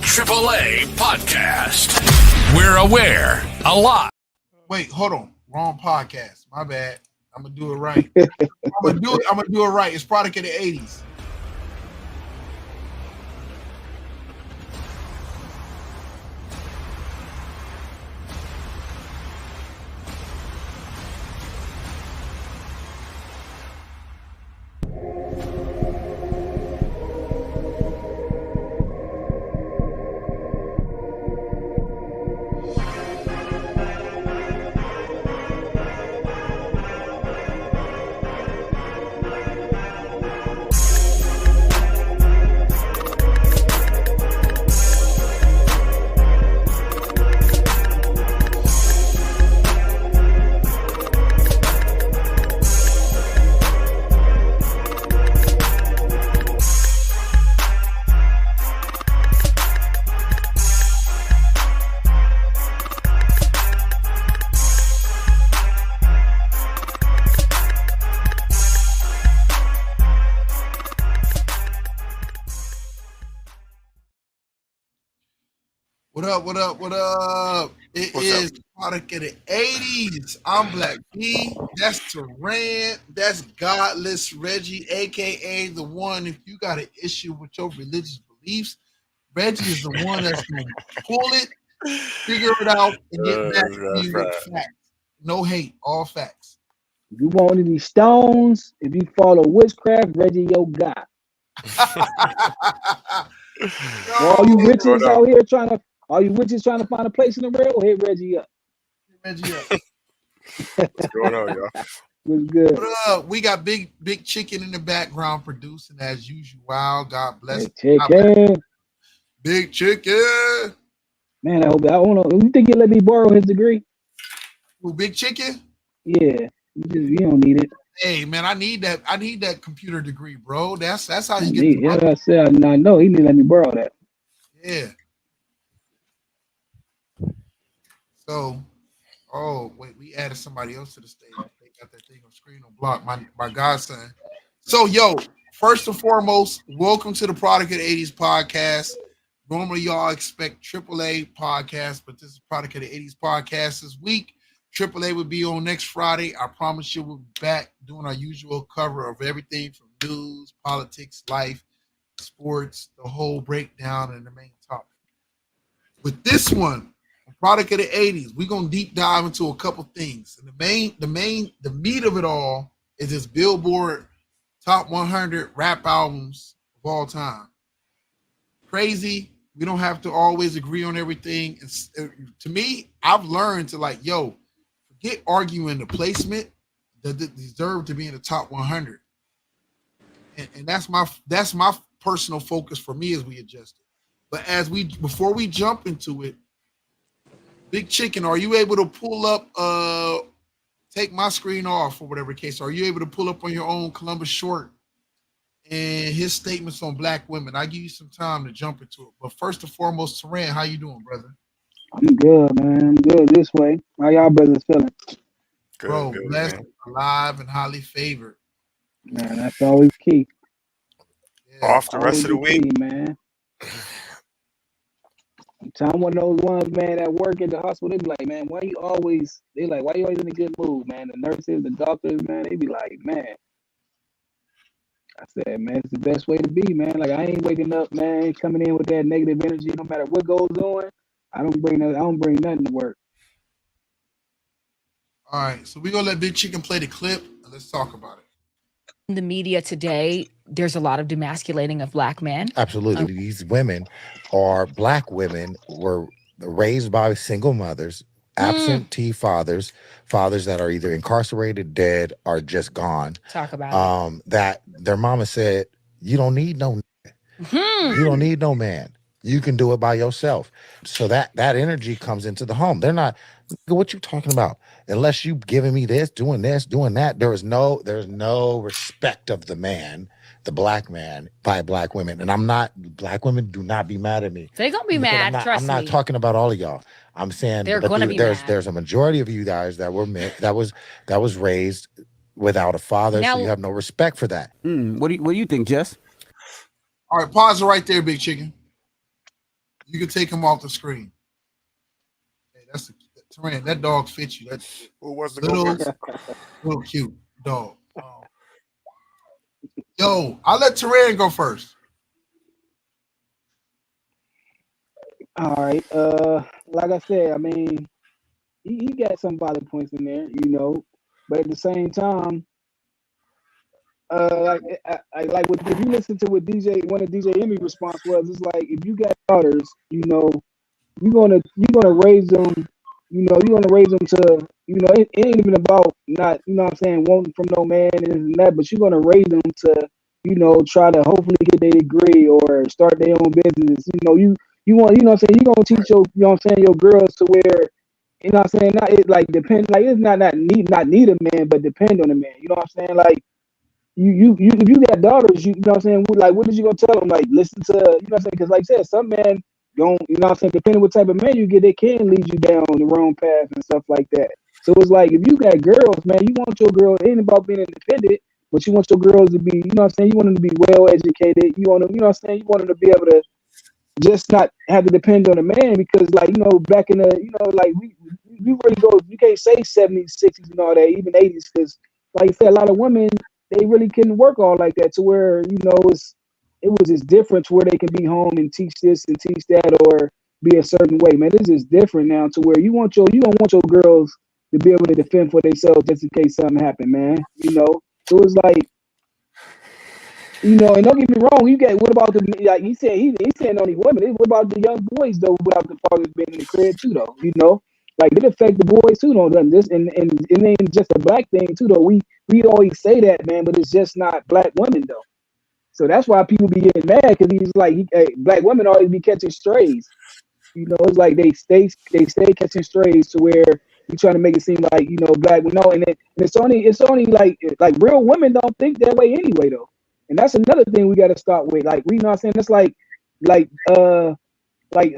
AAA podcast. We're aware a lot. Wait, hold on. Wrong podcast. My bad. I'm gonna do it right. I'm gonna do it right. It's product of the 80s. What up? What's is up? Product of the 80s. I'm Black B. That's Teran. That's Godless Reggie, aka the one. If you got an issue with your religious beliefs, Reggie is the one that's going to pull it, figure it out, and get back to you with facts. No hate, all facts. If you want any stones, if you follow witchcraft, Reggie your guy. All you witches out here trying to find a place in the world, hit Reggie up. Hit Reggie up. What's going on, y'all? What's good? What up? We got big chicken in the background producing as usual. Wow, God bless. Big chicken. Big chicken. Man, I don't know. You think he'll let me borrow his degree? Who, Big Chicken? Yeah. You don't need it. Hey man, I need that computer degree, bro. That's how you get. Yeah, I said I know he need to let me borrow that. Yeah. So, oh wait, we added somebody else to the stage. They got that thing on screen on block. My godson. So yo, first and foremost, welcome to the Product of the 80s podcast. Normally y'all expect AAA podcast, but this is Product of the 80s podcast this week. AAA would be on next Friday. I promise you we'll be back doing our usual cover of everything from news, politics, life, sports, the whole breakdown and the main topic. With this one, Product of the 80s, we're gonna deep dive into a couple things. And the meat of it all is this Billboard top 100 rap albums of all time. Crazy. We don't have to always agree on everything. To me, I've learned to forget arguing the placement that deserve to be in the top 100. And that's my personal focus for me as we adjust it. But before we jump into it, Big Chicken, are you able to pull up, take my screen off or whatever case? Are you able to pull up on your own Columbus Short and his statements on black women? I'll give you some time to jump into it. But first and foremost, Teran, how you doing, brother? I'm good, man. I'm good this way. How y'all brothers feeling? Good, bro, good, blessed, man. alive, and highly favored. Man, that's always key. Yeah. Off the rest of the week, key, man. I'm one of those ones, man, that work at the hospital. They be like, man, why you always in a good mood, man? The nurses, the doctors, man, they be like, man. I said, man, it's the best way to be, man. Like, I ain't waking up, man, coming in with that negative energy. No matter what goes on, I don't bring nothing to work. All right, so we're gonna let Big Chicken play the clip and let's talk about it. In the media today, there's a lot of demasculating of black men. Absolutely. These women are black women, were raised by single mothers, absentee fathers that are either incarcerated, dead, or just gone. Talk about it. That their mama said, you don't need no you don't need no man. You can do it by yourself. So that energy comes into the home. They're not, what you talking about? Unless you giving me this, doing that, there's no respect of the man, the black man, by black women. And black women do not be mad at me. They're gonna be mad, trust me. I'm not talking about all of y'all. I'm saying they're gonna be mad. There's a majority of you guys that were that was raised without a father, so you have no respect for that. What do you think, Jess? All right, pause it right there, Big Chicken. You can take him off the screen. Hey, that's Taran. That dog fits you. That Who wants to go little, first? little cute dog. Yo, I'll let Taran go first. All right. Like I said, I mean, he got some valid points in there, but at the same time, like with, if you listen to what one of DJ Emmy's response was, it's like if you got daughters, you're gonna raise them, you're gonna raise them to, it ain't even about not, what I'm saying, wanting from no man and this and that, but you're gonna raise them to, try to hopefully get their degree or start their own business. You want, what I'm saying, you're gonna teach your, what I'm saying, your girls to where, what I'm saying, not it like depend, like it's not need a man, but depend on a man. You know what I'm saying? Like you if you got daughters, you know what I'm saying, like what is you gonna tell them? Like listen to, what I'm saying, because like I said, some men don't, what I'm saying, depending what type of man you get, they can lead you down the wrong path and stuff like that. So it's like if you got girls, man, you want your girl, it ain't about being independent, but you want your girls to be, what I'm saying, you want them to be well educated, you want them, what I'm saying, you want them to be able to just not have to depend on a man, because like, back in the, like we really go, you can't say 70s, 60s and all that, even 80s, because like I said, a lot of women, they really couldn't work all like that, to where, it was just different, to where they can be home and teach this and teach that, or be a certain way. Man, this is different now, to where you don't want your girls to be able to defend for themselves just in case something happen, man. So it's like, and don't get me wrong, you got, what about the, like he said, he's saying only women. What about the young boys though, without the fathers being in the crib too though, Like it affect the boys too though. This and it ain't just a black thing too though. We always say that, man, but it's just not black women though. So that's why people be getting mad, because he's like, black women always be catching strays. It's like they stay catching strays, to where you trying to make it seem like, black women. No, and it's only like real women don't think that way anyway though. And that's another thing we got to start with. Like, we know what I'm saying, it's like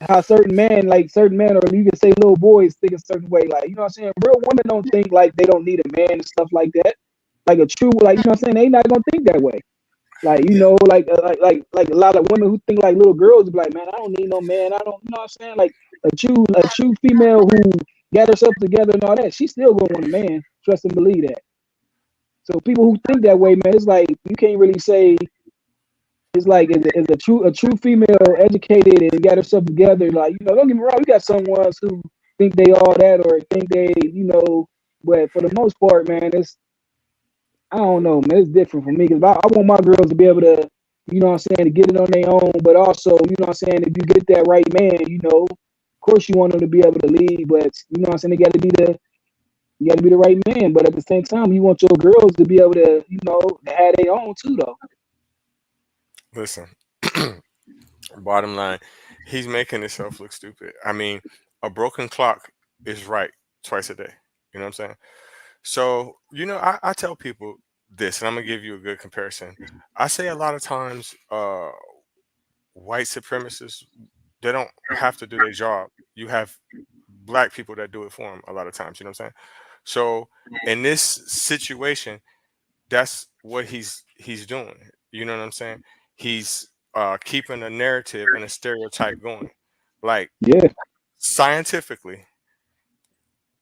how certain men, or you can say little boys think a certain way. Like, what I'm saying, real women don't think like they don't need a man and stuff like that. Like a true, like, what I'm saying, they not gonna think that way. Like, like a lot of women who think like little girls be like, man, I don't need no man. I don't, what I'm saying, like a true female who got herself together and all that, she's still gonna want a man. Trust and believe that. So people who think that way, man, it's like you can't really say. It's like is a true female educated and got herself together. Like, don't get me wrong, we got some ones who think they all that, or think they, but for the most part, man, I don't know, man. It's different for me, because I want my girls to be able to, what I'm saying, to get it on their own. But also, what I'm saying, if you get that right man, of course you want them to be able to lead. But what I'm saying, you got to be the right man. But at the same time, you want your girls to be able to, to have their own too, though. Listen, bottom line, he's making himself look stupid. I mean, a broken clock is right twice a day. You know what I'm saying? So, I tell people this, and I'm gonna give you a good comparison. I say a lot of times, white supremacists, they don't have to do their job. You have black people that do it for them a lot of times. You know what I'm saying? So, in this situation, that's what he's doing. You know what I'm saying? He's keeping a narrative and a stereotype going. Like, Yeah, scientifically,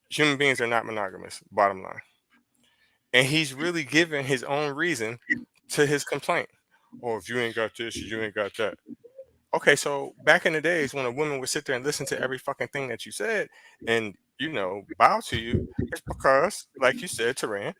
human beings are not monogamous. Bottom line. And he's really giving his own reason to his complaint. Oh, if you ain't got this, you ain't got that. Okay, so back in the days when a woman would sit there and listen to every fucking thing that you said and, bow to you, it's because, like you said, Taran,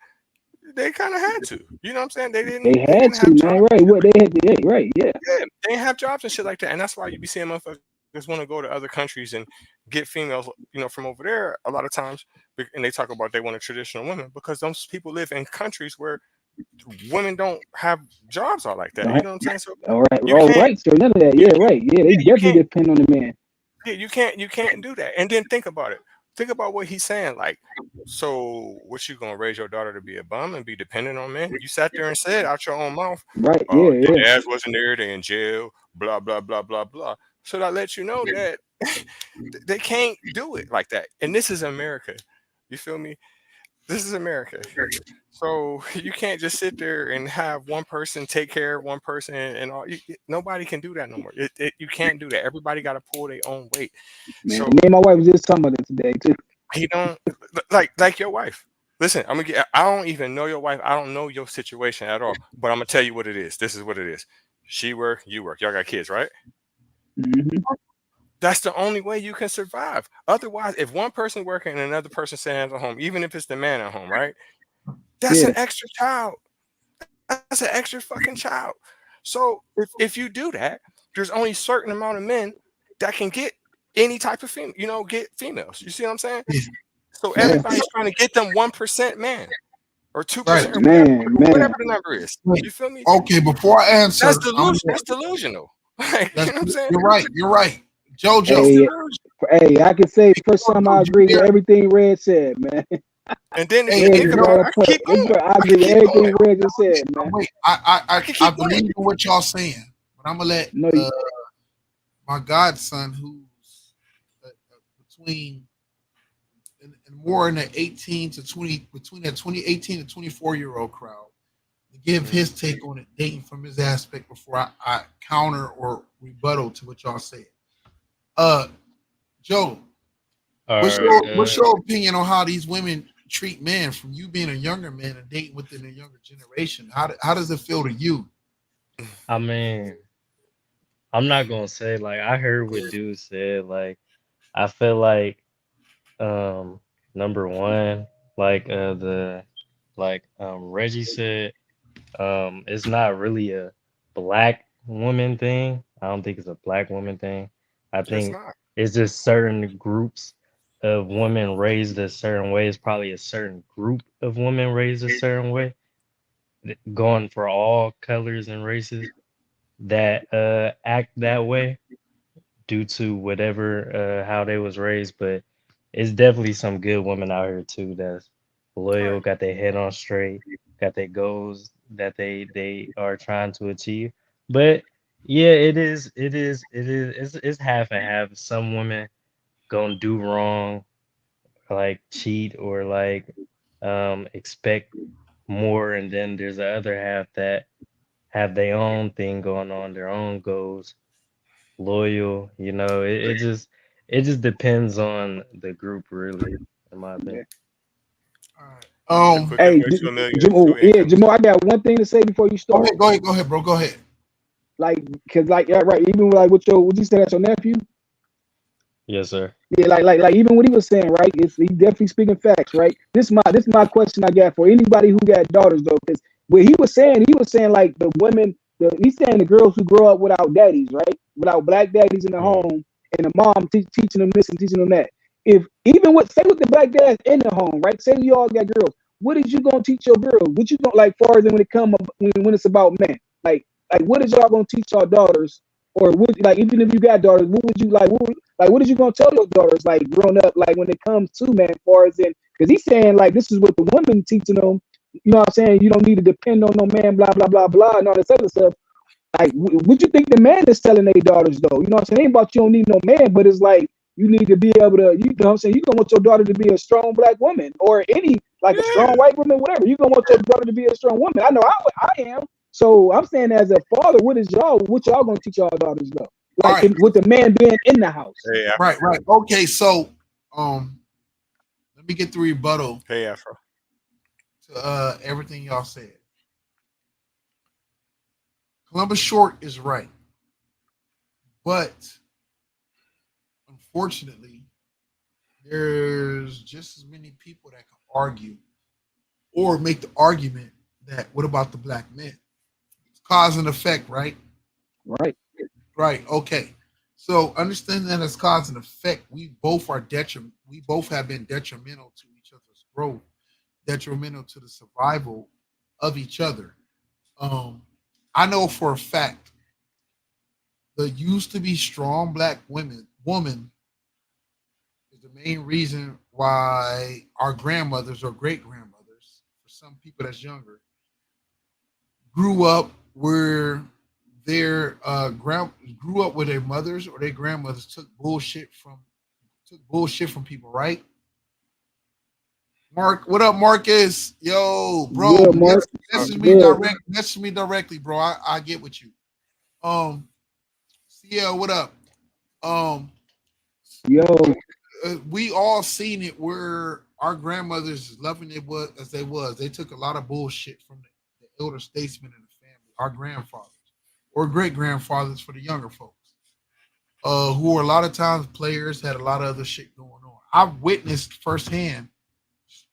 they kind of had to. You know what I'm saying? They they had didn't to, have man. jobs. Right? What they had to, yeah, right? Yeah. Yeah, they didn't have jobs and shit like that. And that's why you be seeing motherfuckers want to go to other countries and get females, from over there a lot of times. And they talk about they want a traditional woman because those people live in countries where women don't have jobs all like that. You know what I'm saying? So All right, you all can't right. So none of that. you Yeah, right. Yeah, they you definitely can't depend on the man. yeah, you can't do that. And then think about it. Think about what he's saying. Like, so what, you gonna raise your daughter to be a bum and be dependent on men? You sat there and said out your own mouth, Right. Yeah, their yeah. dads wasn't there, they in jail, blah blah blah blah blah. So that lets you know that they can't do it like that. And this is America. You feel me? This is America. So you can't just sit there and have one person take care of one person and all. Nobody can do that no more. You can't do that. Everybody got to pull their own weight. Man, So me and my wife was just talking about it today too. he don't like your wife. Listen, I don't even know your wife. I don't know your situation at all. But I'm gonna tell you what it is. This is what it is. She work, you work. Y'all got kids, right? Hmm. That's the only way you can survive. Otherwise, if one person working and another person sitting at home, even if it's the man at home, right? That's Yeah, an extra child. That's an extra fucking child. So if you do that, there's only a certain amount of men that can get any type of get females. You see what I'm saying? So yeah, everybody's trying to get them 1% man or 2% Right. or man. whatever the number is. Wait. You feel me? Okay, before I answer, That's delusion. That's delusional. Like, you know what I'm saying? you're right. You're right. That's JoJo, Hey, delusion. hey, I can say first time I JoJo, you agree with there? everything Red said, man. And then if Hey, you Red think is you know, about right it, on I can point. keep going. I I agree can with keep everything going. Red just said, man. wait, I can I keep going. believe in what y'all saying, but I'm gonna let No, you, my godson, who's between and more in the 18 to 20, between that 2018 to 24-year-old crowd, to give his take on it, dating from his aspect before I counter or rebuttal to what y'all said. Uh, Joe, All right. what's your opinion on how these women treat men? From you being a younger man and dating within a younger generation, how does it feel to you? I mean, I'm not gonna say like I heard what dude said. Like I feel like number one, like the like Reggie said, it's not really a black woman thing. I don't think it's a black woman thing. I It's think not. it's just certain groups of women raised a certain way. It's probably a certain group of women raised a certain way, going for all colors and races that act that way due to whatever how they was raised, but it's definitely some good women out here too that's loyal, Right. got their head on straight, got their goals that they are trying to achieve. But yeah, it's half and half. Some women gonna do wrong, like cheat or like expect more, and then there's the other half that have their own thing going on, their own goals, loyal. It just depends on the group, really, in my yeah. opinion. All right. The quickest Hey, way to a million is Jamo, through yeah, income. Jamo, I got one thing to say before you start. Go ahead, bro. Go ahead. Like, cause like, yeah, right. Even like what you said at your nephew. Yes, sir. Yeah, like even what he was saying, right? It's he definitely speaking facts, right? This my question I got for anybody who got daughters though, because what he was saying like the women, he's saying the girls who grow up without daddies, right? Without black daddies in the Mm. home, and the mom teaching them this and teaching them that. If even say with the black dads in the home, right? Say you all got girls, what is you gonna teach your girls? What you gonna like far as when it come when it's about men? Like what is y'all gonna teach your daughters? Or would like even if you got daughters, what would you like what is you gonna tell your daughters like growing up like when it comes to man as far as in because he's saying like this is what the women teaching them, you know what I'm saying? You don't need to depend on no man, blah blah blah blah and all this other stuff. Like what you think the man is telling their daughters though? You know what I'm saying? It ain't about you don't need no man, but it's like you need to be able to, you know what I'm saying? You don't want your daughter to be a strong black woman or any like a strong Yeah. white woman, whatever. You don't want your daughter to be a strong woman. I know I am. So I'm saying as a father, what y'all gonna teach y'all daughters though? All Like right. with the man being in the house. Hey, Afro. Right. Okay, so let me get the rebuttal Hey, Afro. to everything y'all said. Columbus Short is right, but unfortunately, there's just as many people that can argue or make the argument that what about the black men? It's cause and effect, right? Right. Right. Okay. So understand that as cause and effect, we both are detriment. We both have been detrimental to each other's growth, detrimental to the survival of each other. Um, I know for a fact the used to be strong black woman is the main reason why our grandmothers or great grandmothers, for some people that's younger, grew up where their grew up where their mothers or their grandmothers took bullshit from people, right? Mark, what up, Marcus? Yo, bro, Good, Mark. message me directly, bro. I get with you. CL, what up? Um, Yo, we all seen it where our grandmothers, loving it was as they was, they took a lot of bullshit from the elder statesmen in the family, our grandfathers or great grandfathers for the younger folks, who were a lot of times players, had a lot of other shit going on. I've witnessed firsthand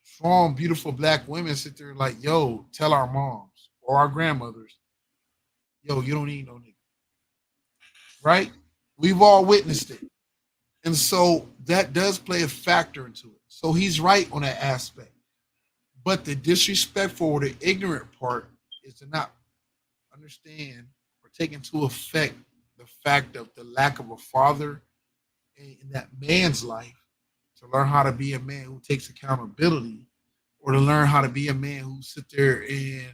strong, beautiful black women sit there like, yo, tell our moms or our grandmothers, yo, you don't need no nigga. Right? We've all witnessed it. And so that does play a factor into it. So he's right on that aspect. But the disrespectful or the ignorant part is to not understand or take into effect the fact of the lack of a father in that man's life to learn how to be a man who takes accountability or to learn how to be a man who sits there and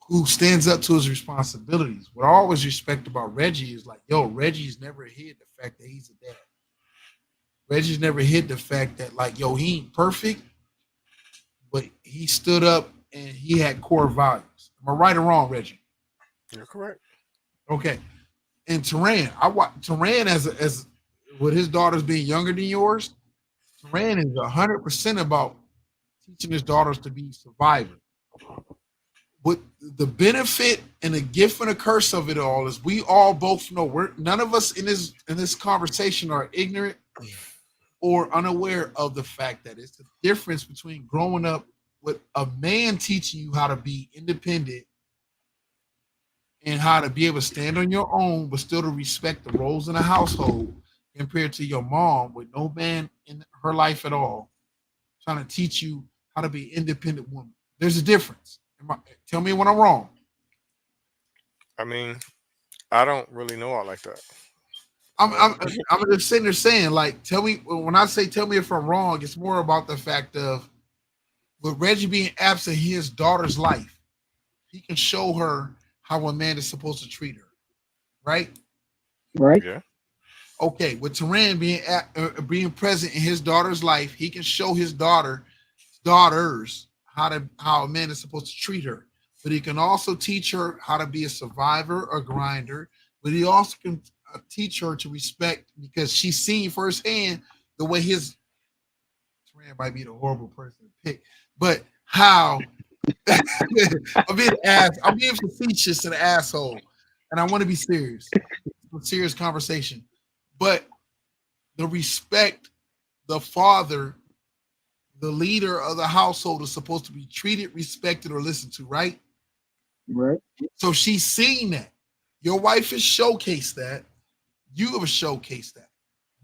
who stands up to his responsibilities. What I always respect about Reggie is like, yo, Reggie's never hid the fact that he's a dad. Reggie's never hid the fact that, like, yo, he ain't perfect, but he stood up and he had core values. Am I right or wrong, Reggie? You're correct. Okay. And Teran, I watch Teran as with his daughters being younger than yours. Teran is 100% about teaching his daughters to be survivors. What the benefit and the gift and the curse of it all is, we all both know none of us in this conversation are ignorant or unaware of the fact that it's the difference between growing up with a man teaching you how to be independent and how to be able to stand on your own, but still to respect the roles in the household, compared to your mom with no man in her life at all, trying to teach you how to be an independent woman. There's a difference. Tell me when I'm wrong. I mean, I don't really know all like that. I'm just sitting there saying, like, tell me when I say tell me if I'm wrong, it's more about the fact of with Reggie being absent in his daughter's life, he can show her how a man is supposed to treat her, right? right? Yeah. Okay, with Teran being present in his daughter's life, he can show his daughters how a man is supposed to treat her. But he can also teach her how to be a survivor, a grinder. But he also can teach her to respect, because she's seen firsthand the way Teran might be the horrible person to pick, but how I'm being facetious and an asshole, and I want to be serious. It's a serious conversation. But the respect, the father, the leader of the household is supposed to be treated, respected, or listened to, right? Right. So she's seen that. Your wife has showcased that. You have showcased that.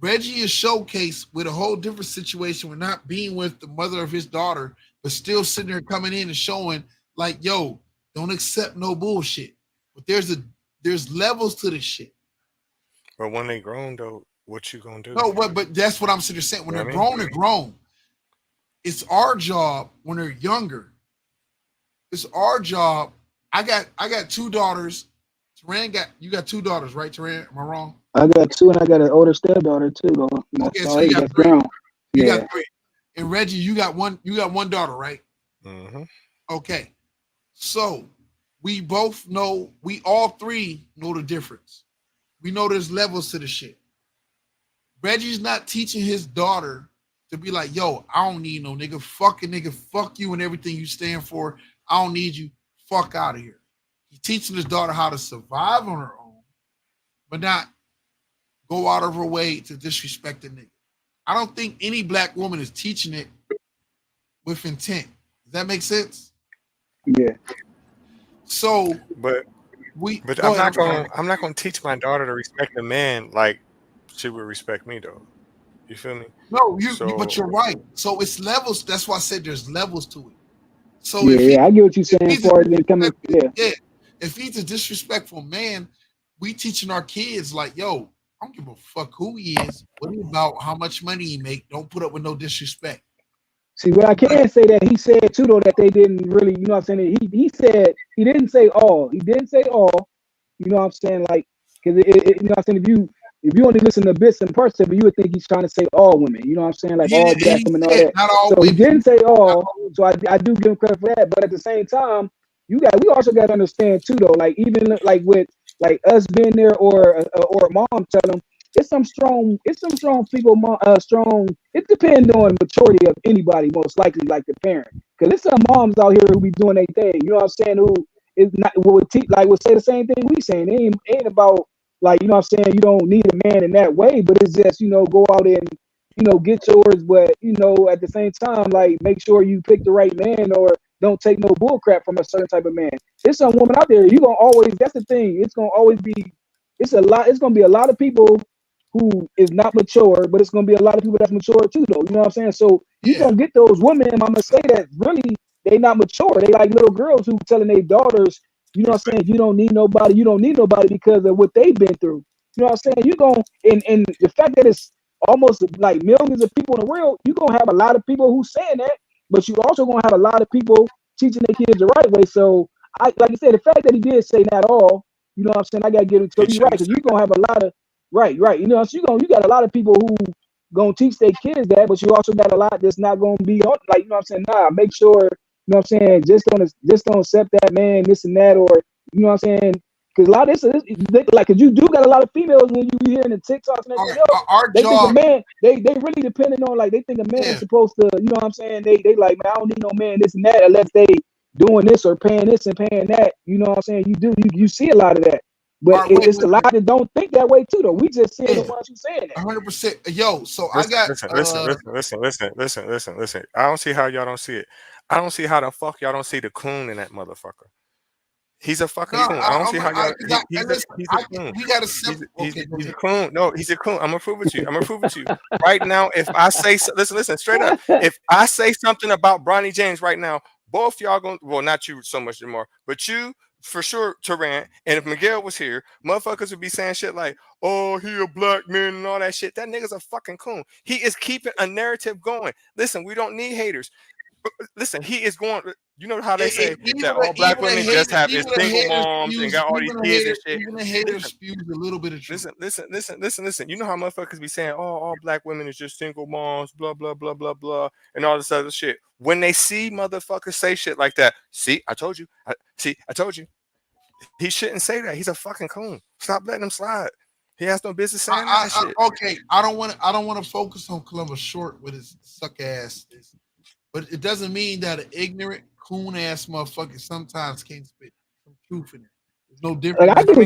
Reggie is showcased with a whole different situation. We're not being with the mother of his daughter, but still sitting there coming in and showing like, yo, don't accept no bullshit. But there's levels to this shit. But when they grown though, what you gonna do? No, but that's what I'm sitting there saying. When You know they're what I mean? grown, they're grown. It's our job when they're younger. It's our job. I got two daughters. You got two daughters, right, Teran? Am I wrong? I got two, and I got an older stepdaughter too. Though. Okay, so you got three. Grown. You Yeah. got three. And Reggie, you got one daughter, right? Mm-hmm. Okay. So we both know, we all three know the difference. We know there's levels to the shit. Reggie's not teaching his daughter to be like, yo, I don't need no nigga. Fuck a nigga. Fuck you and everything you stand for. I don't need you. Fuck out of here. He's teaching his daughter how to survive on her own, but not go out of her way to disrespect a nigga. I don't think any black woman is teaching it with intent. Does that make sense? Yeah. So, But I'm not gonna teach my daughter to respect a man like she would respect me though. You feel me? No, but you're right. So it's levels. That's why I said there's levels to it. So I get what you're saying. For it coming, if he's a disrespectful man, we teaching our kids like, yo, I don't give a fuck who he is. What he about? How much money he make? Don't put up with no disrespect. See, what I can say that he said too, though, that they didn't really, you know what I'm saying? He said, he didn't say all. He didn't say all. You know what I'm saying? Like, because you know what I'm saying? if you only listen to bits and parts of it, you would think he's trying to say all women. You know what I'm saying? Like all black women, all that. Not all So he women. didn't say all. So I do give him credit for that. But at the same time, we also got to understand too, though. Like even like with like us being there or a mom telling them, it's some strong people, strong. It depends on maturity of anybody, most likely, like the parent. Because there's some moms out here who be doing their thing. You know what I'm saying? Who is not would say the same thing we saying. It ain't about like, you know what I'm saying, you don't need a man in that way, but it's just, go out and, get yours, but, at the same time, like, make sure you pick the right man or don't take no bull crap from a certain type of man. There's some woman out there, you gonna always, that's the thing, it's gonna always be, it's gonna be a lot of people who is not mature, but it's gonna be a lot of people that's mature too, though, you know what I'm saying? So you're gonna get those women, I'm gonna say that really, they not mature. They like little girls who telling their daughters, you know what I'm saying, you don't need nobody because of what they've been through. You know what I'm saying? You're going and the fact that it's almost like millions of people in the world, you're gonna have a lot of people who saying that, but you also gonna have a lot of people teaching their kids the right way. So like I said, the fact that he did say not all, you know what I'm saying, I gotta give it to you right, because you're gonna have a lot of right. You know, so you got a lot of people who gonna teach their kids that, but you also got a lot that's not gonna be on, like, you know what I'm saying, nah, make sure, you know what I'm saying, just don't accept that man, this and that, or you know what I'm saying, because a lot of this like, because you do got a lot of females when you be hearing the TikToks and everything else, they think a man, they really depending on, like, they think a man is supposed to, you know what I'm saying, they like, man, I don't need no man this and that unless they doing this or paying this and paying that, you know what I'm saying, you see a lot of that. But it's a lot that don't think that way too, though. We just see the ones who saying that. 100%. Yo, so Listen, I got listen. I don't see how y'all don't see it. I don't see how the fuck y'all don't see the coon in that motherfucker. He's a fucking coon. I don't see how y'all. He's a coon. We got He's a coon. No, he's a coon. I'm gonna prove it to you. Right now, if I say listen, straight up. If I say something about Bronny James right now, both y'all gonna, well, not you so much anymore, but you for sure, Tarant. And if Miguel was here, motherfuckers would be saying shit like, "Oh, he a black man" and all that shit. That nigga's a fucking coon. He is keeping a narrative going. Listen, we don't need haters. Listen, he is going. You know how they say that all black women just have is single moms and got all these kids and shit. Even the haters spews a little bit of truth. Listen. You know how motherfuckers be saying, "Oh, all black women is just single moms," blah blah blah blah blah, and all this other shit. When they see motherfuckers say shit like that, see, I told you. I told you. He shouldn't say that. He's a fucking coon. Stop letting him slide. He has no business saying that shit. Okay, I don't want to focus on Columbus Short with his suck ass. But it doesn't mean that an ignorant, coon ass motherfucker sometimes can't spit some truth in it. There's no difference. Like, I get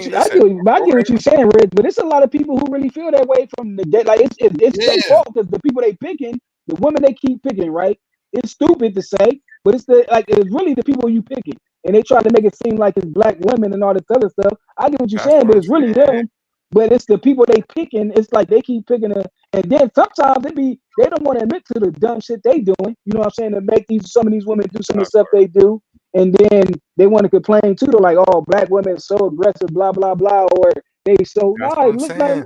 what you're saying, Rich, but it's a lot of people who really feel that way from the dead. Like, it's their fault, because the people they picking, the women they keep picking, right? It's stupid to say, but it's it's really the people you picking, and they try to make it seem like it's black women and all this other stuff. I get what you're saying, but it's really them. But it's the people they picking. It's like they keep picking it, and then sometimes they don't want to admit to the dumb shit they doing. You know what I'm saying? To make some of these women do some of the stuff they do, and then they want to complain too. They're like, "Oh, black women so aggressive, blah blah blah," or they so look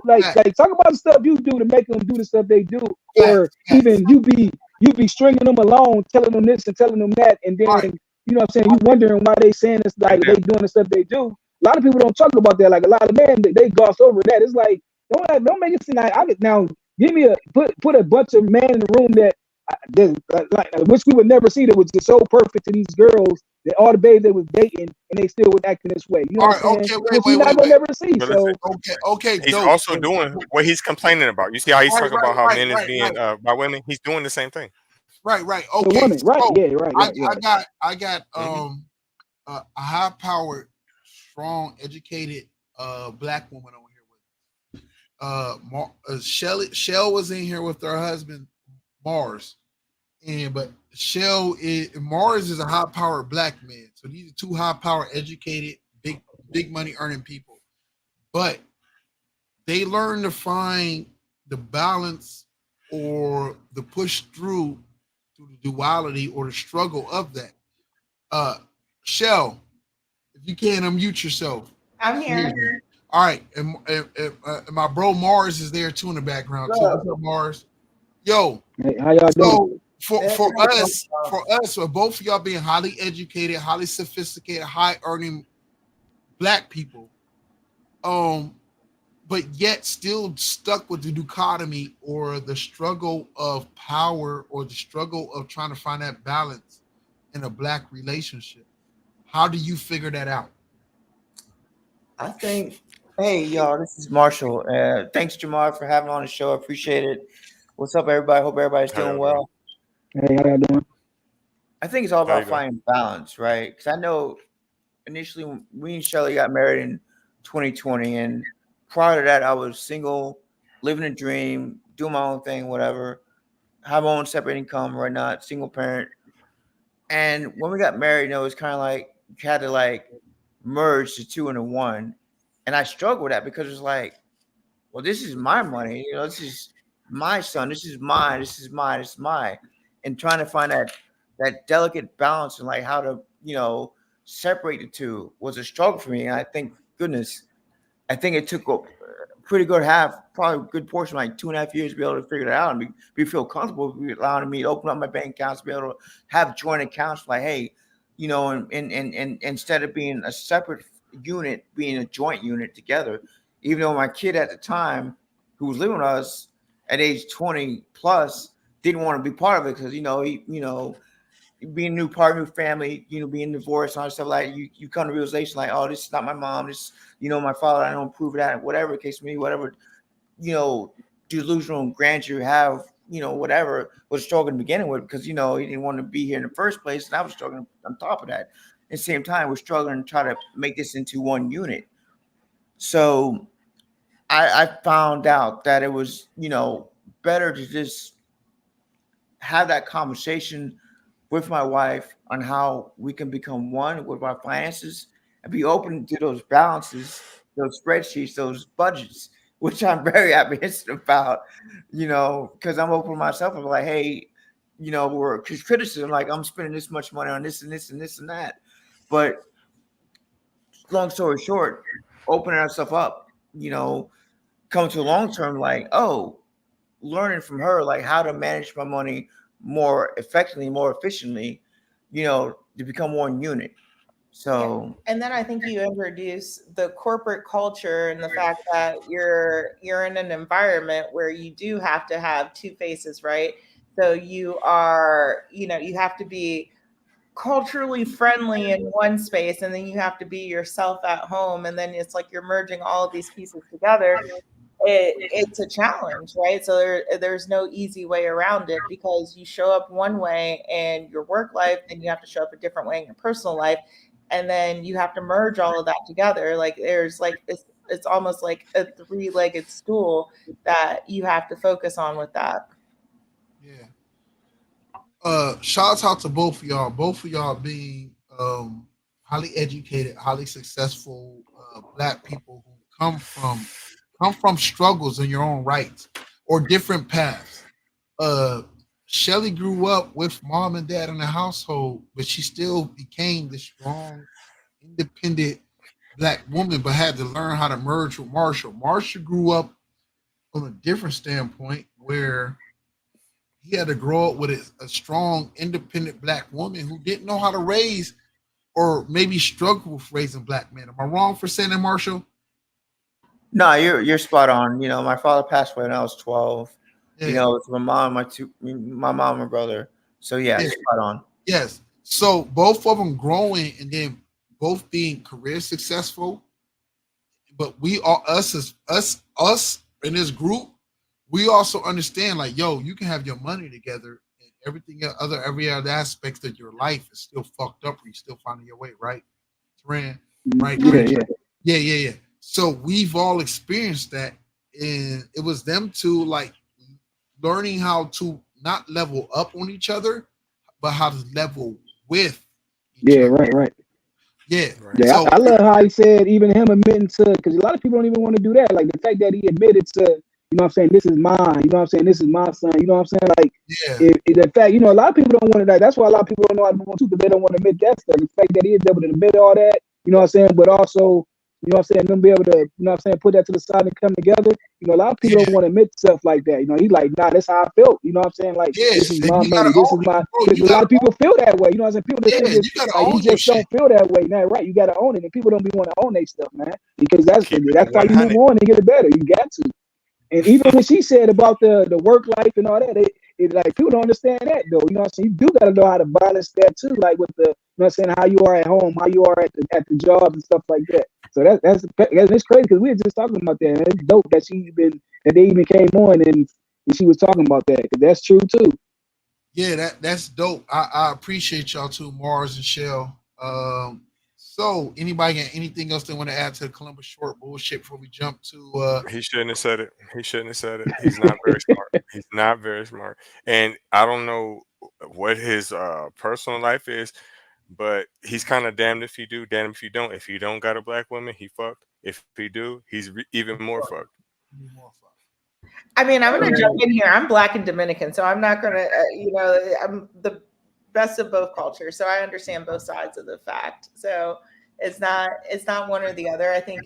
like talk about the stuff you do to make them do the stuff they do, or even you be stringing them along, telling them this and telling them that, and then you know what I'm saying, you wondering why they saying this, like they doing the stuff they do. A lot of people don't talk about that. Like a lot of men, they gloss over that. It's like don't make it seem like now give me put a bunch of men in the room that which we would never see, that was just so perfect to these girls, that all the babes they was dating and they still was acting this way. You know what I'm saying? Which we're not gonna never see. So okay. He's also doing what he's complaining about. You see how he's talking about how men is being by women. He's doing the same thing. Right. Okay. Women, right. I got a high powered, strong, educated black woman on here with Shell was in here with her husband Mars, but Mars is a high powered black man. So these are two high powered, educated, big money earning people, but they learn to find the balance or the push through the duality or the struggle of that. Shell, if you can unmute yourself. I'm here. All right, and my bro Mars is there too in the background too. What's up, Mars? Yo, hey, how y'all doing? For us, for both of y'all being highly educated, highly sophisticated, high earning black people, but yet still stuck with the dichotomy or the struggle of power or the struggle of trying to find that balance in a black relationship. How do you figure that out? I think, hey, y'all, this is Marshall. Thanks, Jamar, for having me on the show. I appreciate it. What's up, everybody? Hope everybody's How doing y'all doing? well. Hey, how y'all doing? I think it's all How you about doing? finding balance, right? Because I know initially when we and Shelly got married in 2020, and prior to that, I was single, living a dream, doing my own thing, whatever, have my own separate income, right? Not single parent. And when we got married, it was kind of like you had to like merge the two into one. And I struggled with that because it's like, well, this is my money, this is my son, this is mine, this is mine, it's mine. And trying to find that delicate balance and like how to, separate the two was a struggle for me. And I think goodness, I think it took a pretty good probably a good portion, like 2.5 years, to be able to figure it out and feel comfortable with allowing me to open up my bank accounts, be able to have joint accounts, like, hey, and instead of being a separate unit, being a joint unit together. Even though my kid at the time, who was living with us at age 20 plus, didn't want to be part of it because being a new partner, new family, being divorced and all that stuff, like you come to realization like, oh, this is not my mom, this, my father, I don't approve of that, whatever the case may be, whatever, delusional grandeur you have, whatever, was struggling to begin with because, he didn't want to be here in the first place. And I was struggling on top of that. At the same time, we're struggling to try to make this into one unit. So I found out that it was, better to just have that conversation with my wife on how we can become one with our finances and be open to those balances, those spreadsheets, those budgets, which I'm very apprehensive about, because I'm open to myself. I'm like, hey, we're criticism, like I'm spending this much money on this and this and this and that. But long story short, opening ourselves up, come to long term, like, oh, learning from her, like how to manage my money more effectively, more efficiently, to become one unit. So And then I think you introduce the corporate culture and the fact that you're in an environment where you do have to have two faces, right? So you are, you have to be culturally friendly in one space, and then you have to be yourself at home, and then it's like you're merging all of these pieces together. It's a challenge, right? So there's no easy way around it because you show up one way in your work life, and you have to show up a different way in your personal life, and then you have to merge all of that together. Like there's like it's almost like a three-legged stool that you have to focus on with that. Yeah. Shouts out to both of y'all. Both of y'all being highly educated, highly successful black people who come from struggles in your own rights or different paths. Shelly grew up with mom and dad in the household, but she still became the strong, independent black woman, but had to learn how to merge with Marshall. Marshall grew up on a different standpoint where he had to grow up with a strong, independent black woman who didn't know how to raise or maybe struggle with raising black men. Am I wrong for saying that, Marshall? no, you're spot on. My father passed away when I was 12. Yeah. It's my mom, my mom and my brother. So yeah, Yeah. spot on. Yes. So both of them growing and then both being career successful. But we are us in this group, we also understand like, yo, you can have your money together and every other aspect of your life is still fucked up or you're still finding your way, right? Teran, right? Yeah. So we've all experienced that. And it was them two like learning how to not level up on each other, but how to level with each other. Right. Yeah. Right. Yeah, So I love how he said even him admitting to, because a lot of people don't even want to do that. Like the fact that he admitted to, this is mine. This is my son. Like yeah. the fact, a lot of people don't want to. That's why a lot of people don't know how to move on too, because they don't want to admit that stuff. The fact that he is able to admit all that, But also You know what I'm saying? Them be able to, you know what I'm saying, put that to the side and come together. You know, a lot of people don't want to admit stuff like that. You know, he's like, nah, that's how I felt. You know what I'm saying? Like, this is my money. This is my. Because a lot of people feel that way. You know what I'm saying? People just think it's like you just don't feel that way. Now, right? You got to own it, and people don't be want to own their stuff, man. Because that's how you move on and get it better. You got to. And even when she said about the work life and all that, it like people don't understand that though. You know what I'm saying? You do gotta know how to balance that too, like with the, you know what I'm saying, how you are at home, how you are at the job and stuff like that. So that's crazy because we were just talking about that. And it's dope that they even came on and she was talking about that because that's true too. Yeah, that's dope. I appreciate y'all too, Mars and Shell. So anybody got anything else they want to add to the Columbus short bullshit before we jump to He shouldn't have said it. He shouldn't have said it. He's not very smart. He's not very smart. And I don't know what his personal life is, but he's kind of damned if you do, damned if you don't. If you don't got a black woman, he fucked. If he do, he's even more fucked. I mean, I'm going to jump in here. I'm Black and Dominican, so I'm not going to, I'm the best of both cultures, so I understand both sides of the fact. So it's not one or the other. I think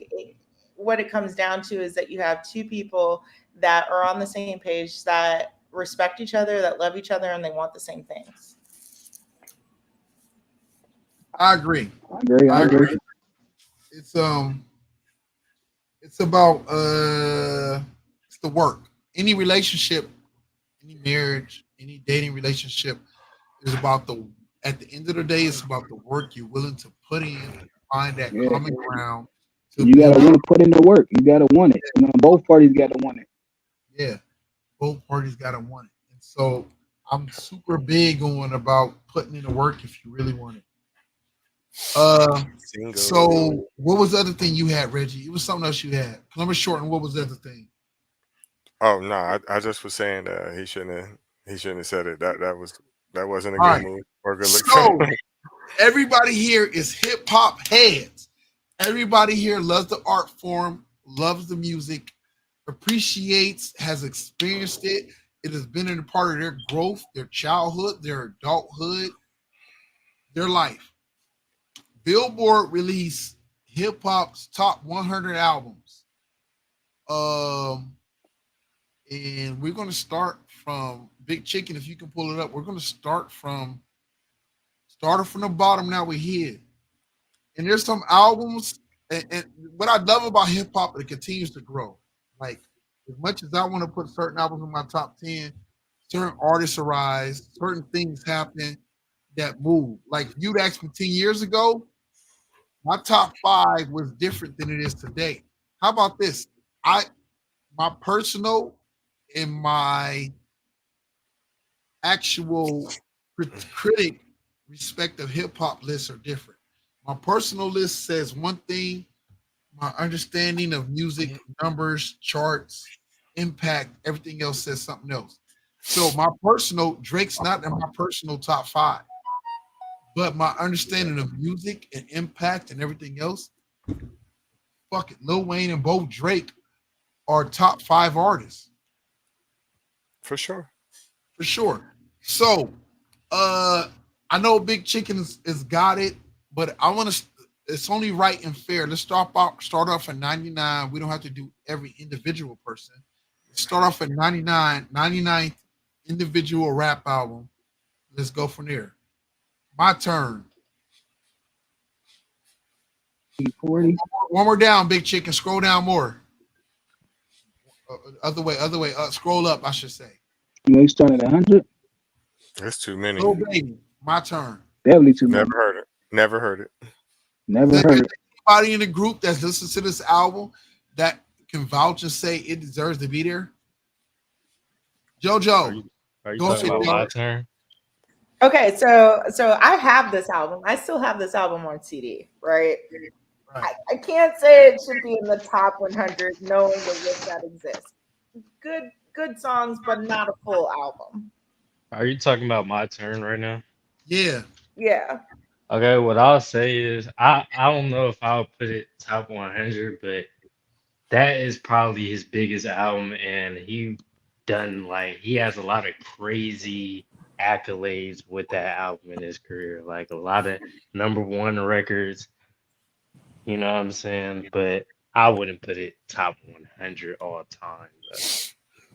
what it comes down to is that you have two people that are on the same page, that respect each other, that love each other, and they want the same things. I agree. I agree. It's about it's the work. Any relationship, any marriage, any dating relationship is about at the end of the day, it's about the work you're willing to put in to find that common ground. You gotta want to put in the work. You gotta want it. You know, both parties gotta want it. Yeah, both parties gotta want it. And so I'm super big on about putting in the work if you really want it. So what was the other thing you had, Reggie? It was something else you had. Columbus short, and what was the other thing? Oh no, I just was saying he shouldn't have said it. That wasn't a good move or a good look. So everybody here is hip hop heads. Everybody here loves the art form, loves the music, appreciates, has experienced it. It has been a part of their growth, their childhood, their adulthood, their life. Billboard released hip hop's top 100 albums. And we're going to start from Big Chicken. If you can pull it up, we're going to start from the bottom. Now we're here. And there's some albums, and what I love about hip hop, it continues to grow. Like, as much as I want to put certain albums in my top 10, certain artists arise, certain things happen that move. Like, if you'd asked me 10 years ago, my top 5 was different than it is today. How about this? My personal and my actual critic respect of hip hop lists are different. My personal list says one thing. My understanding of music, numbers, charts, impact, everything else says something else. So my personal, Drake's not in my personal top 5, but my understanding of music and impact and everything else, fuck it, Lil Wayne and both Drake are top 5 artists. For sure. So I know Big Chicken has got it, but I want to. It's only right and fair. Let's start off at 99. We don't have to do every individual person. Let's start off at 99th individual rap album. Let's go from there. My turn. 40. One more down, Big Chicken. Scroll down more. Other way. Scroll up, I should say. You know, you started at 100. That's too many. Oh, baby. My turn. Definitely too many. Never heard it. Anybody in the group that's listening to this album that can vouch and say it deserves to be there? JoJo. Are you talking about my turn? Okay, so I have this album. I still have this album on CD, right? I can't say it should be in the top 100, knowing the list that exists. Good songs, but not a full album. Are you talking about my turn right now? Yeah. Okay, what I'll say is I don't know if I'll put it top 100, but that is probably his biggest album, and he has a lot of crazy accolades with that album in his career, like a lot of #1 records. You know what I'm saying? But I wouldn't put it top 100 all time. Though.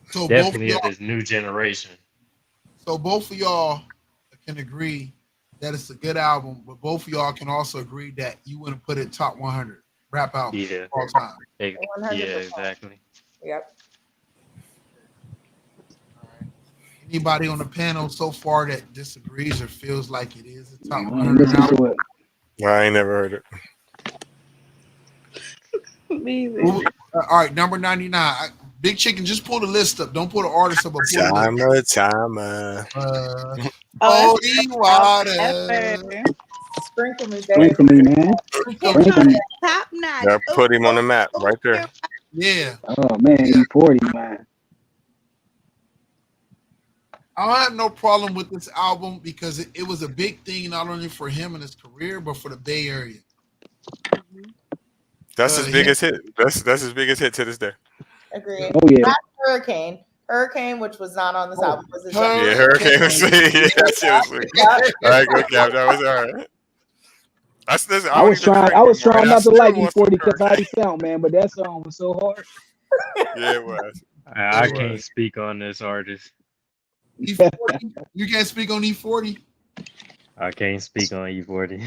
So Definitely of this new generation. So both of y'all can agree that it's a good album, but both of y'all can also agree that you wouldn't put it top 100 rap album all time. Yeah, 100%. exactly. Yep. All right. Anybody on the panel so far that disagrees or feels like it is a top 100 album? I ain't never heard it. All right, number 99. Big Chicken, just pull the list up. Don't pull the artist up. Timer. Holy water. Sprinkle me, baby. Sprinkle me, man. Sprinkle me. Top notch. That put him on the map right there. Yeah. Oh man, E40, man. I don't have no problem with this album because it was a big thing not only for him and his career, but for the Bay Area. That's his biggest hit. That's his biggest hit to this day. Agreed. Oh yeah. Not Hurricane. Hurricane, which was not on this album, was his Yeah, Hurricane was sweet. Yeah, that shit was sweet. All right, go Cap. That was all right. I was trying not to like E40 because how he sound, man, but that song was so hard. Yeah, it was. I can't speak on this artist. E40? You can't speak on E40? I can't speak on E40.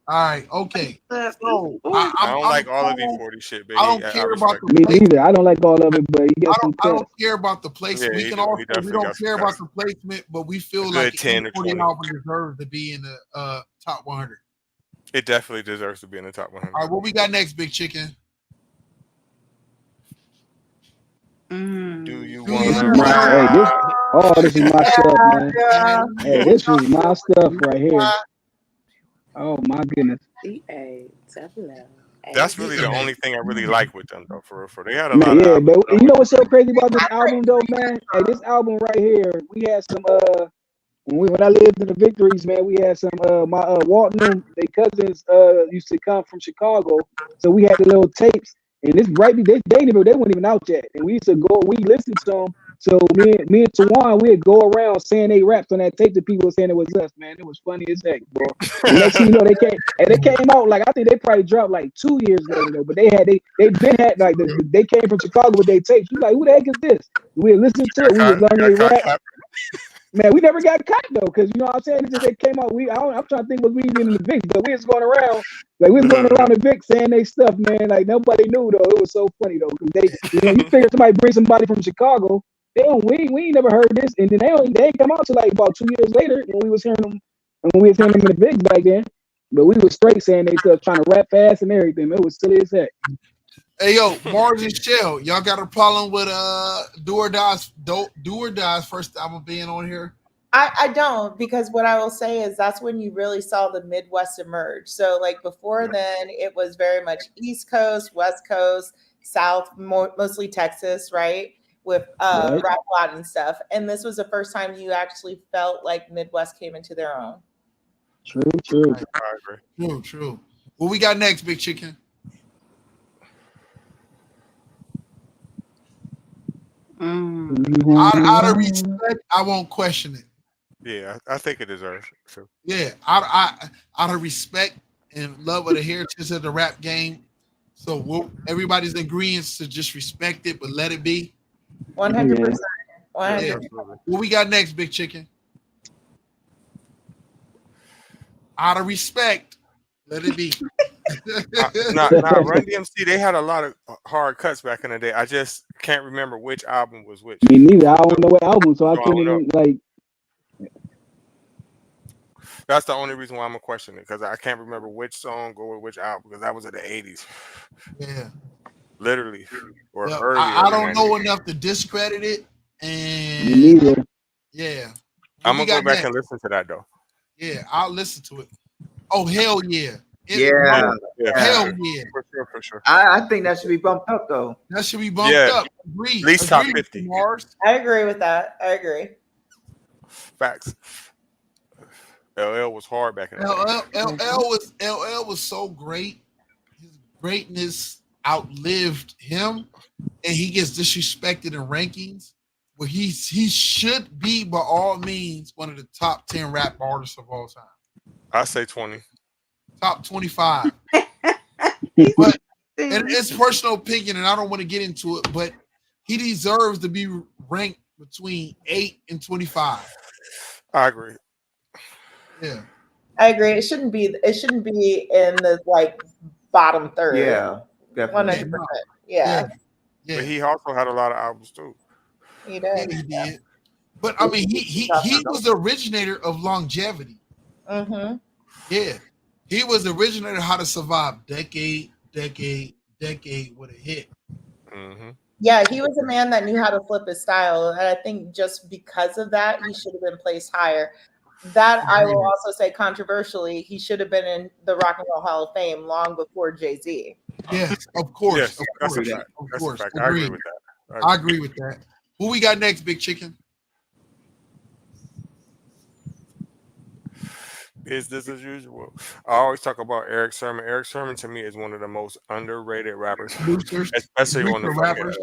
All right, okay. So I don't like all of E40 shit, baby. I don't care about the Me neither. I don't like all of it, but you got some I don't care about the placement. Yeah, We we don't care about the placement, but we feel like the 10 or 40 20. album deserves to be in the top 100. It definitely deserves to be in the top 100. All right, what we got next, Big Chicken? Do you want this is my stuff, man. Hey, this is my stuff right here. Oh my goodness. That's really the only thing I really like with them, though. For real, they had a lot. Yeah, but you know what's so crazy about this album, though, man? Hey, this album right here, we had some. When I lived in the Victories, man, we had some. My Walton, they cousins, used to come from Chicago, so we had the little tapes. And this they weren't even out yet, and we used to go. We listened to them. So me and Tawan, we'd go around saying they raps on that tape to people saying it was us, man. It was funny as heck, bro. And next thing you know, they came out like I think they probably dropped like 2 years later though. But they been had like they came from Chicago with their tapes. We like, who the heck is this? We listened to it. We would learn their rap. Man, we never got caught though, because you know what I'm saying. It's just they came out. I'm trying to think what we even in the Vic, but we was going around like we was going around the Vic saying they stuff, man. Like nobody knew though. It was so funny though, because you figure somebody bring somebody from Chicago. We ain't never heard this, and then they ain't come out till like about 2 years later, and we was hearing them, and we was hearing them in the bigs back then. But we was straight saying they stuff, trying to rap fast and everything. It was silly as heck. Hey yo, Mars and Shell, y'all got a problem with Do or Die's first album being on here? I don't, because what I will say is that's when you really saw the Midwest emerge. So like before then, it was very much East Coast, West Coast, South, mostly Texas, right? With rap lot and stuff. And this was the first time you actually felt like Midwest came into their own. True. True. What we got next, Big Chicken? Out of respect, I won't question it. Yeah, I think it deserves it. So. Yeah, out of respect and love of the heritage of the rap game. So everybody's agreeing to just respect it, but let it be. 100%. Yeah. What we got next, Big Chicken? Out of respect, let it be. Run DMC, they had a lot of hard cuts back in the day. I just can't remember which album was which. Me neither. I don't know what album, so I couldn't even like. That's the only reason why I'm gonna question it, because I can't remember which song or which album, because that was in the 80s. Yeah. Literally. Or well, early. I don't know enough to discredit it. And me neither. Yeah. I'm gonna go back and listen to that though. Yeah, I'll listen to it. Oh, hell yeah. Yeah. Hell yeah. For sure. I think that should be bumped up though. That should be bumped up. At least top 50. Mars. I agree with that. I agree. Facts. LL was hard back in the day. LL was so great. His greatness outlived him, and he gets disrespected in rankings. Where he should be, by all means, one of the top 10 rap artists of all time. I say 20. Top 25. But and it's personal opinion, and I don't want to get into it, but he deserves to be ranked between 8 and 25. I agree. Yeah. I agree. It shouldn't be in the like bottom third. Yeah, definitely. 100%. Yeah. Yeah. But he also had a lot of albums too. He Yeah, did. he did. But I mean, he was the originator of longevity. Mm-hmm. Yeah, he was the originator of how to survive decade with a hit. Mm-hmm. Yeah, he was a man that knew how to flip his style, and I think just because of that, he should have been placed higher. That I will also say, controversially, he should have been in the Rock and Roll Hall of Fame long before Jay-Z. Yes, of course, Yes, of that's course, a fact. of That's course. a fact. I agree with that. I agree with that. Who we got next, Big Chicken? Business as usual. I always talk about Eric Sermon. Eric Sermon to me is one of the most underrated rappers, Producers, especially on the producer fucking rappers.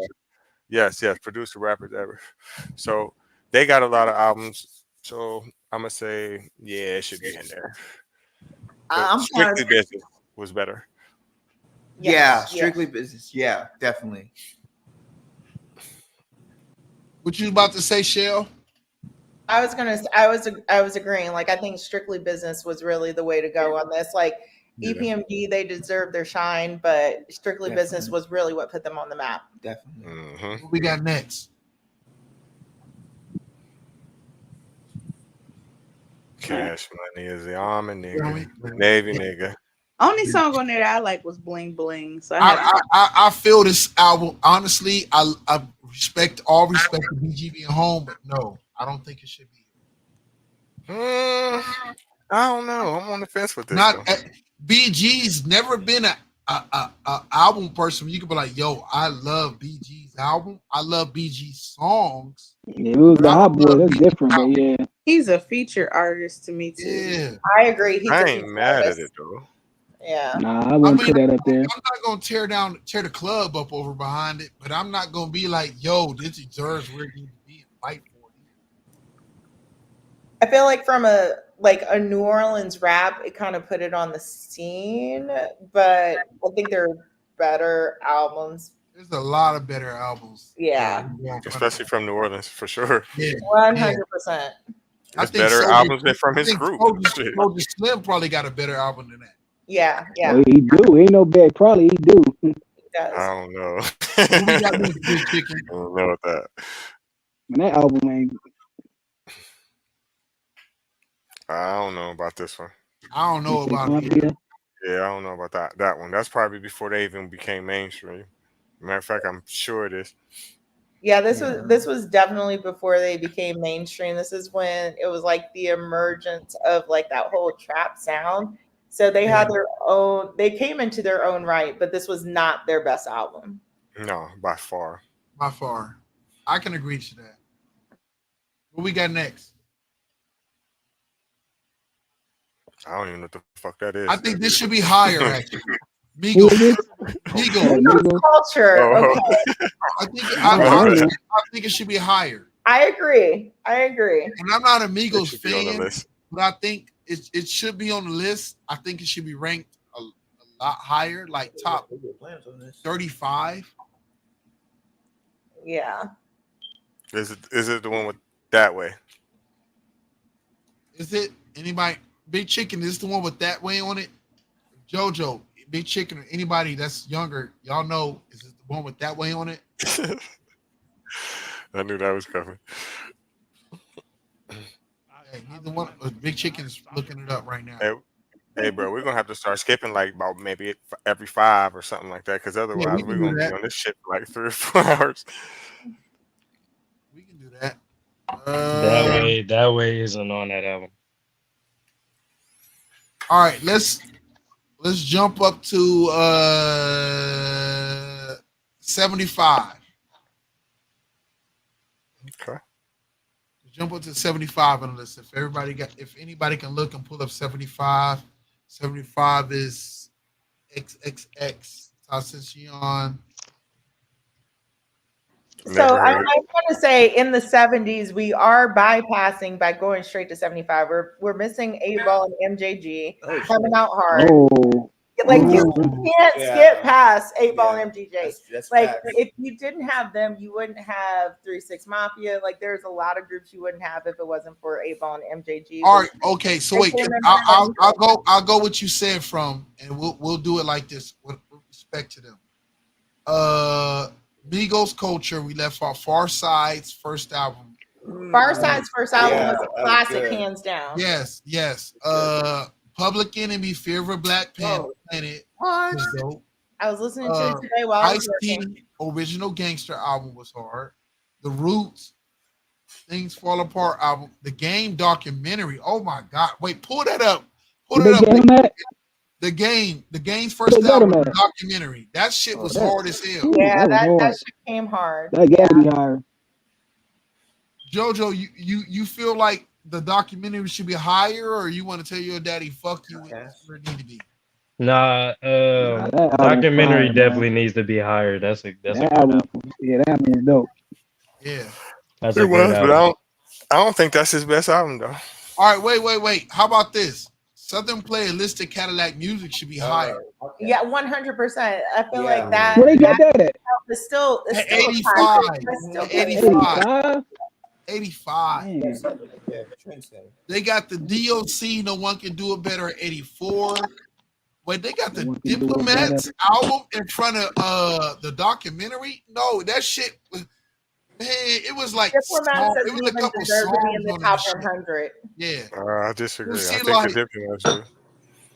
yes, producer rappers ever. So they got a lot of albums. So I'm gonna say, yeah, it should be in there. But I'm Strictly Business was better. Yeah, Strictly Business. Yeah, definitely. What you about to say, Shell? I was agreeing. Like, I think Strictly Business was really the way to go on this. Like, EPMD, they deserve their shine, but Strictly Business was really what put them on the map. Definitely. Mm-hmm. What we got next? Cash Money is the army nigga, Navy nigga. Only song on there that I like was Bling Bling. So I I feel this album. Honestly, I respect to BG being home, but no, I don't think it should be. I don't know. I'm on the fence with this. Not BG's never been a album person. You could be like, yo, I love BG's album. I love BG's songs. Yeah, it was the Hot Boy. That's different, but yeah. he's a feature artist to me too. Yeah, I agree. He's I a ain't feature mad artist. at it though. Yeah. Nah, I wouldn't put that up there. I'm not gonna tear the club up over behind it, but I'm not gonna be like, yo, this deserves where it needs to be and fight for it. I feel like from a New Orleans rap, it kind of put it on the scene, but I think there are better albums. There's a lot of better albums. Yeah. Especially from New Orleans, for sure. Yeah. 100%. There's better albums than from his group. Soldier Slim probably got a better album than that. Yeah. Oh, he do. Ain't no bad. Probably he do. He does. I don't know. We got this Big Chicken. I don't know about that. Man, that album ain't. I don't know about this one. I don't know about it. Yeah, I don't know about that one. That's probably before they even became mainstream. Matter of fact, I'm sure it is. Yeah, this was definitely before they became mainstream. This is when it was like the emergence of like that whole trap sound. So they had their own, they came into their own right, but this was not their best album. No, by far. By far. I can agree to that. What we got next? I don't even know what the fuck that is. I think this should be higher, actually. Migos. Culture. Oh. Okay. I think it should be higher. I agree. And I'm not a Migos It should be on the fan, list. but I think it should be on the list. I think it should be ranked a lot higher, like top 35. Yeah. Is it the one with That Way? Is it anybody? Big Chicken is the one with That Way on it. JoJo, Big Chicken, or anybody that's younger, y'all know, is it the one with That Way on it? I knew that was coming. Neither one. Big Chicken is looking it up right now. Hey, bro, we're gonna have to start skipping like about maybe every 5 or something like that, because otherwise we're gonna be on this shit for like 3 or 4 hours. We can do that. That way isn't on that album. All right, let's jump up to 75. Okay. Jump up to 75 on the list. If anybody can look and pull up 75. 75 is XXX Tentacion. So I want to say in the 70s, we are bypassing by going straight to 75. We're missing 8 Ball and MJG coming out hard. Oh, Like you Ooh. can't Yeah. skip past 8 Ball Yeah. and MGJ. That's Like facts. if you didn't have them, you wouldn't have 3-6 Mafia. Like there's a lot of groups you wouldn't have if it wasn't for 8 Ball and MJG. All right, okay. So They wait, came in I'll go what you said from, and we'll do it like this with respect to them. Migos Culture, we left off Far Side's first album. Farside's first album Yeah, was a that was classic, good. hands down. Yes. Public Enemy, Fear of a Black Planet was dope. I was listening to it today while I was Ice-T working. Original Gangster album was hard. The Roots, Things Fall Apart album. The Game documentary. Oh my God! Wait, pull that up. Pull They it up. gave him that? The Game's first They got album, him the at. documentary. That shit was that- hard as hell. Yeah, that was that hard. shit came hard. That got to be higher. Jojo, you feel like the documentary should be higher, or you want to tell your daddy fuck you where it need to be? Nah, That album documentary fire, definitely man. needs to be higher. That's a good That album, album. yeah, that album is dope. Yeah. That's It a good was, but album. I don't think that's his best album though. All right, wait. How about this? Southern Playalistic Cadillac Music should be higher. Yeah, 100%. I feel Yeah. like that. Where they got that at? It's still At a 85. classic. It's still At good. 85. 85? 85. Man. Yeah, trendsetter. They got the DOC, No One Can Do It Better at 84. Wait, they got the No One Can Do It Diplomats album in front of the documentary? No, that shit was, man, it was like Diplomats it doesn't was a even couple deserve to be in songs the on top that shit. 100. Yeah. I disagree. You I see, think like- the Diplomats do.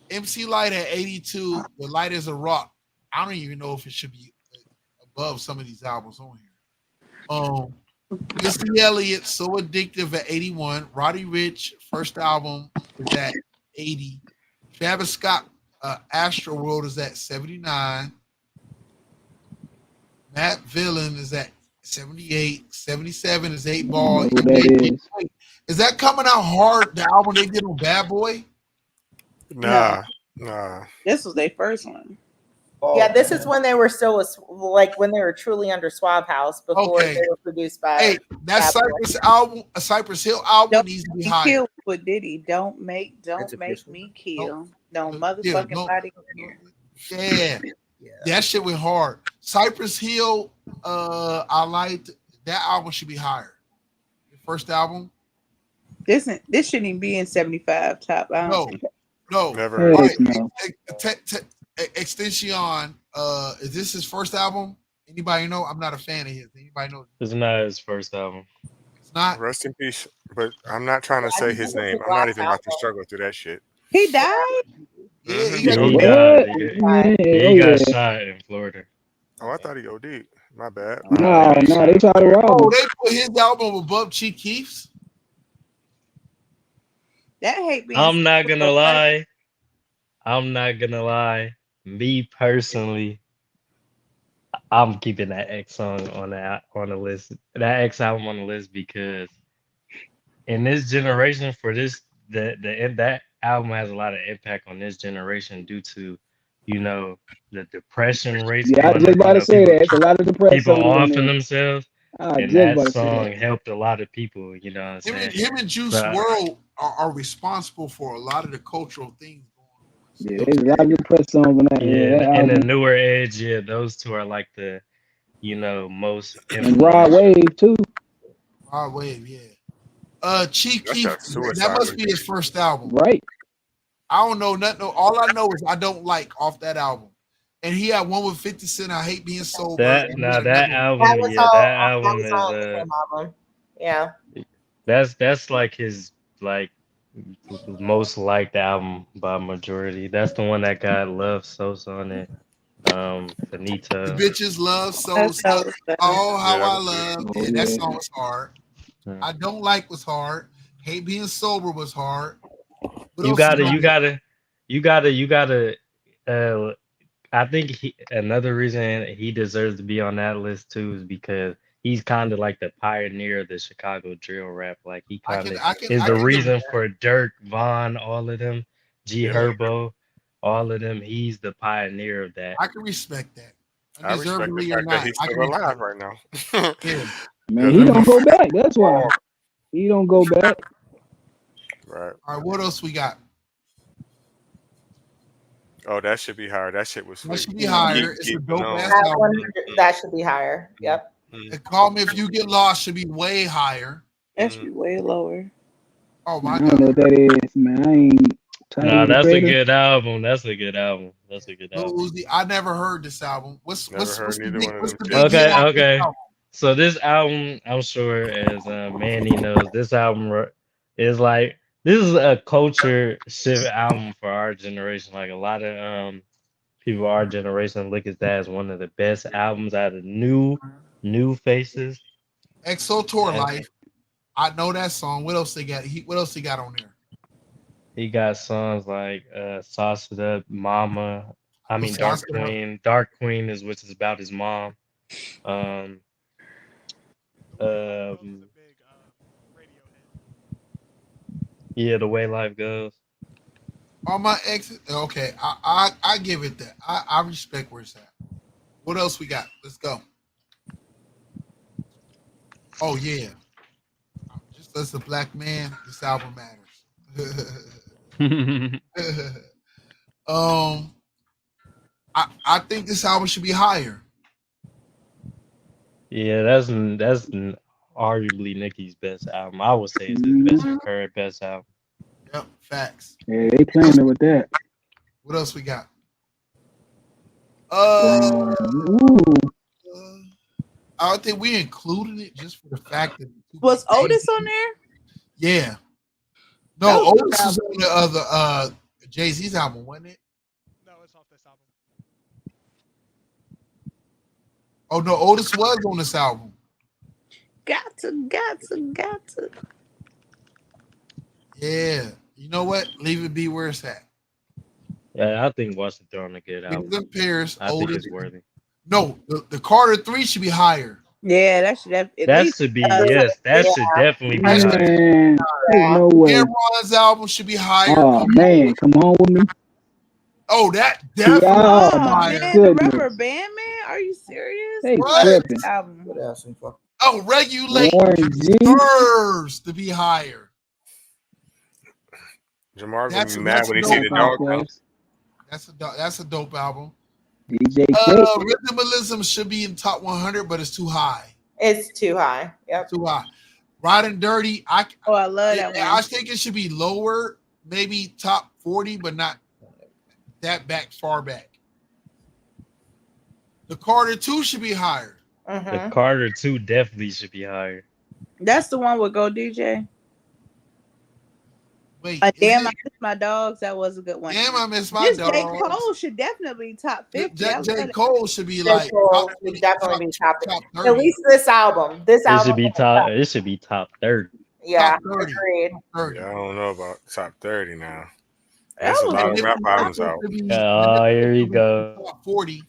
MC Light at 82, The Light is a Rock. I don't even know if it should be above some of these albums on here. Missy Elliott, So Addictive at 81. Roddy Ricch, first album is at 80. Travis Scott, Astro World is at 79. Matt Villain is at 78. 77 is 8 Ball. I don't know who that is. Is that coming out hard? The album they did on Bad Boy? Nah. This was their first one. Oh, Yeah, this is when they were still like when they were truly under Swab House before Okay. they were produced by. Hey, that Bad Boy. Cypress album, a Cypress Hill album Don't needs to be He higher. killed with Diddy. Don't make That's me official. kill. No Yeah, motherfucking no- body here. Yeah, Yeah. that shit went hard. Cypress Hill, I liked that album should be higher. The first album, This shouldn't even be in 75 top. I don't no, think. no. Never. All Heck right, no. Extension. Is this his first album? Anybody know? I'm not a fan of his. Anybody know? It's not his first album. It's not. Rest in peace. But I'm not trying to say his name. I'm not even about to struggle through that shit. He died? Yeah, Mhm. he got- He What? died. Yeah, He got yeah. shot in Florida. Oh, I thought he OD'd. My bad. No, they tried to rob Oh, him. they put his album above Chief Keef's. That hate being I'm not gonna so lie. I'm not gonna lie. Me personally, I'm keeping that X song on the list. That X album on the list because in this generation, for this that album has a lot of impact on this generation due to, the depression rates. Yeah, I going was just up, about to say people, that. It's a lot of depressed people songs on offing there. themselves, I was and just that about to say song that. helped a lot of people. You know what I'm saying? Him and Juice But- WRLD are responsible for a lot of the cultural things going Yeah, on. there's a lot of depressed songs on that. Yeah, Yeah, that and the album. newer Edge, yeah, those two are like the, most And Rod Wave too. Rod Wave, yeah. Chief That's Keef, that suicide that must be movie. his first album. Right. I don't know nothing. All I know is I don't like off that album. And he had one with 50 Cent. I hate being sober. That And now he had that another one. album, That was yeah, all. that That album was is all on the same album. Yeah. that's like his most liked album by majority. That's the one that got Love Sosa on it. The Finito. bitches love so That's so. so Oh, how Yeah, I that was love. good. Yeah, that Yeah. song was hard. Yeah. I don't like was hard. Hate being sober was hard. What You else gotta, on you there? gotta. I think another reason he deserves to be on that list too is because he's kind of like the pioneer of the Chicago drill rap. Like he I kind can of I can is I the can give reason for Dirk, Von, all of them, G Yeah. Herbo, all of them. He's the pioneer of that. I can respect that. I respect the Undeservedly or fact that not. he's I still can alive respect right now. it. Yeah. Man, he don't go back. That's why. He don't go back. Right. All right, what else we got? Oh, that should be higher. That shit was That sweet. should be higher. It's a dope No. ass That album. 100 that should be higher. Yep. And Call Me If You Get Lost should be way higher. That should be way lower. Oh I my don't know god. what that is, man. I ain't Tyler, Nah, the that's a Creator. good album. That's a good album. That's a good Lil album. Uzi, I never heard this album. What's Never what's heard what's the neither big one of what's them the shit. big hit Okay, on this okay. album? So this album, I'm sure, as Manny knows, this album is like this is a culture shift album for our generation. Like a lot of people our generation look at that as one of the best albums out of new faces. EXO Tour And Life. I know that song. What else they got? What else he got on there? he got songs like Sauce It Up, Mama. I mean Dark Sauce It Up. Queen. Dark Queen is which is about his mom. Um yeah, The Way Life Goes. All my exes. Okay, I give it that. I respect where it's at. What else we got? Let's go. Oh yeah. Just as a black man, this album matters. I think this album should be higher. Yeah, that's arguably Nicki's best album. I would say it's his current best album. Yep, facts. Yeah, they playing it with that. What else we got? Ooh. I think we included it just for the fact that Was Otis on there? Yeah. That No, was Otis is on the other Jay-Z's album, wasn't it? No, it's off this album. Oh no, Otis was on this album. Got to. Yeah. You know what? Leave it be where it's at. Yeah, I think Watch the Throne a good album. Them pairs, I think Otis. it's worthy. No, the Carter 3 should be higher. Yeah, that should have. That should be yes. That should definitely be higher. Man, there's no way. Cameron's album should be higher. Oh man, come on with me. Oh, that definitely Oh, Oh higher. man, the goodness. Rubber Band Man. Are you serious? They What? tripping. Album. Oh, Regulate Warren G. deserves to be higher. Jamar gonna That's be a- mad that's when he a see the dope dog album. come. That's a dope album. DJ Quick. Rhythmalism should be in top 100, but it's too high. It's too high. Yep. Too high. Riding Dirty, Oh, I love that I one. think it should be lower, maybe top 40, but not that far back. The Carter 2 should be higher. The Carter 2 definitely should be higher. That's the one with Go DJ. Wait, Damn, I Miss My Dogs. That was a good one. Damn, I Miss My This Dogs. J. Cole should definitely be top 50. J. Cole should be J. like Cole should definitely be top 30. At least this album. This It album. should be top. It should be top 30. Yeah, top 30. agreed. 30. Yeah, I don't know about top 30 now. That There's a was lot a of good rap albums out. Oh, here you go. Top 40.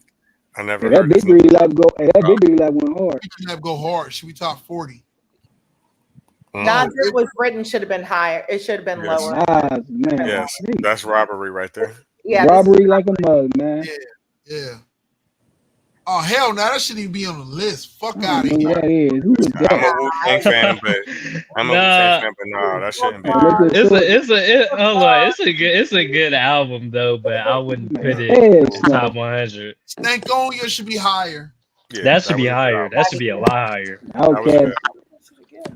I never That heard big this. green lap go. That big green lap went hard. We can go hard. Should be top 40. Nas It Was Written should have been higher. It should have been Yes. lower. Ah, man. Yes, that's robbery right there. Yeah, Robbery like a mug, man. Yeah. Oh hell no, that shouldn't even be on the list. Fuck I out of don't know here. who that is. Who is I'm a that? Wu-Tang fan, but no, that shouldn't be. It's a good album though, but I wouldn't put it Hell in top 100. Stankonia should be higher. Yeah, That should be was higher. good. That should be a lot higher. Okay. good.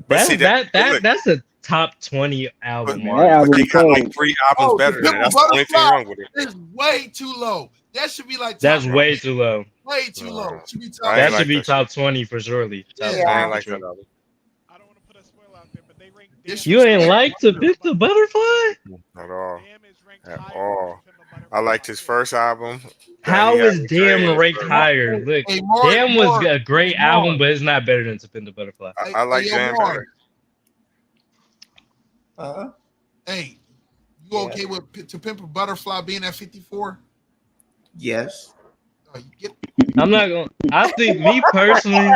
But see, That's a top 20 album. That but album they got like cold. 3 albums better than that. That's the only thing wrong with it. It's way too low. That should be like That's top, way too low. way too low. Should be top. I That ain't should like be that top 20 for surely. Top Yeah. 20 I ain't for like sure. that album. I don't want to put a spoiler out there, but they rank You ain't like To Pimp the Butterfly? At all. Damn is ranked At higher all. than Pimp a Butterfly. I liked his first album. How He had is me Damn crazy. ranked higher? Look, Hey, Mark, Damn was Mark, a great Mark. album, but it's not better than To Pimp the Butterfly. I like Hey, Jam Mark. better. Hey, you okay with To Pimp a Butterfly being at 54? Yes. Oh, you get I'm not gonna. I think me personally,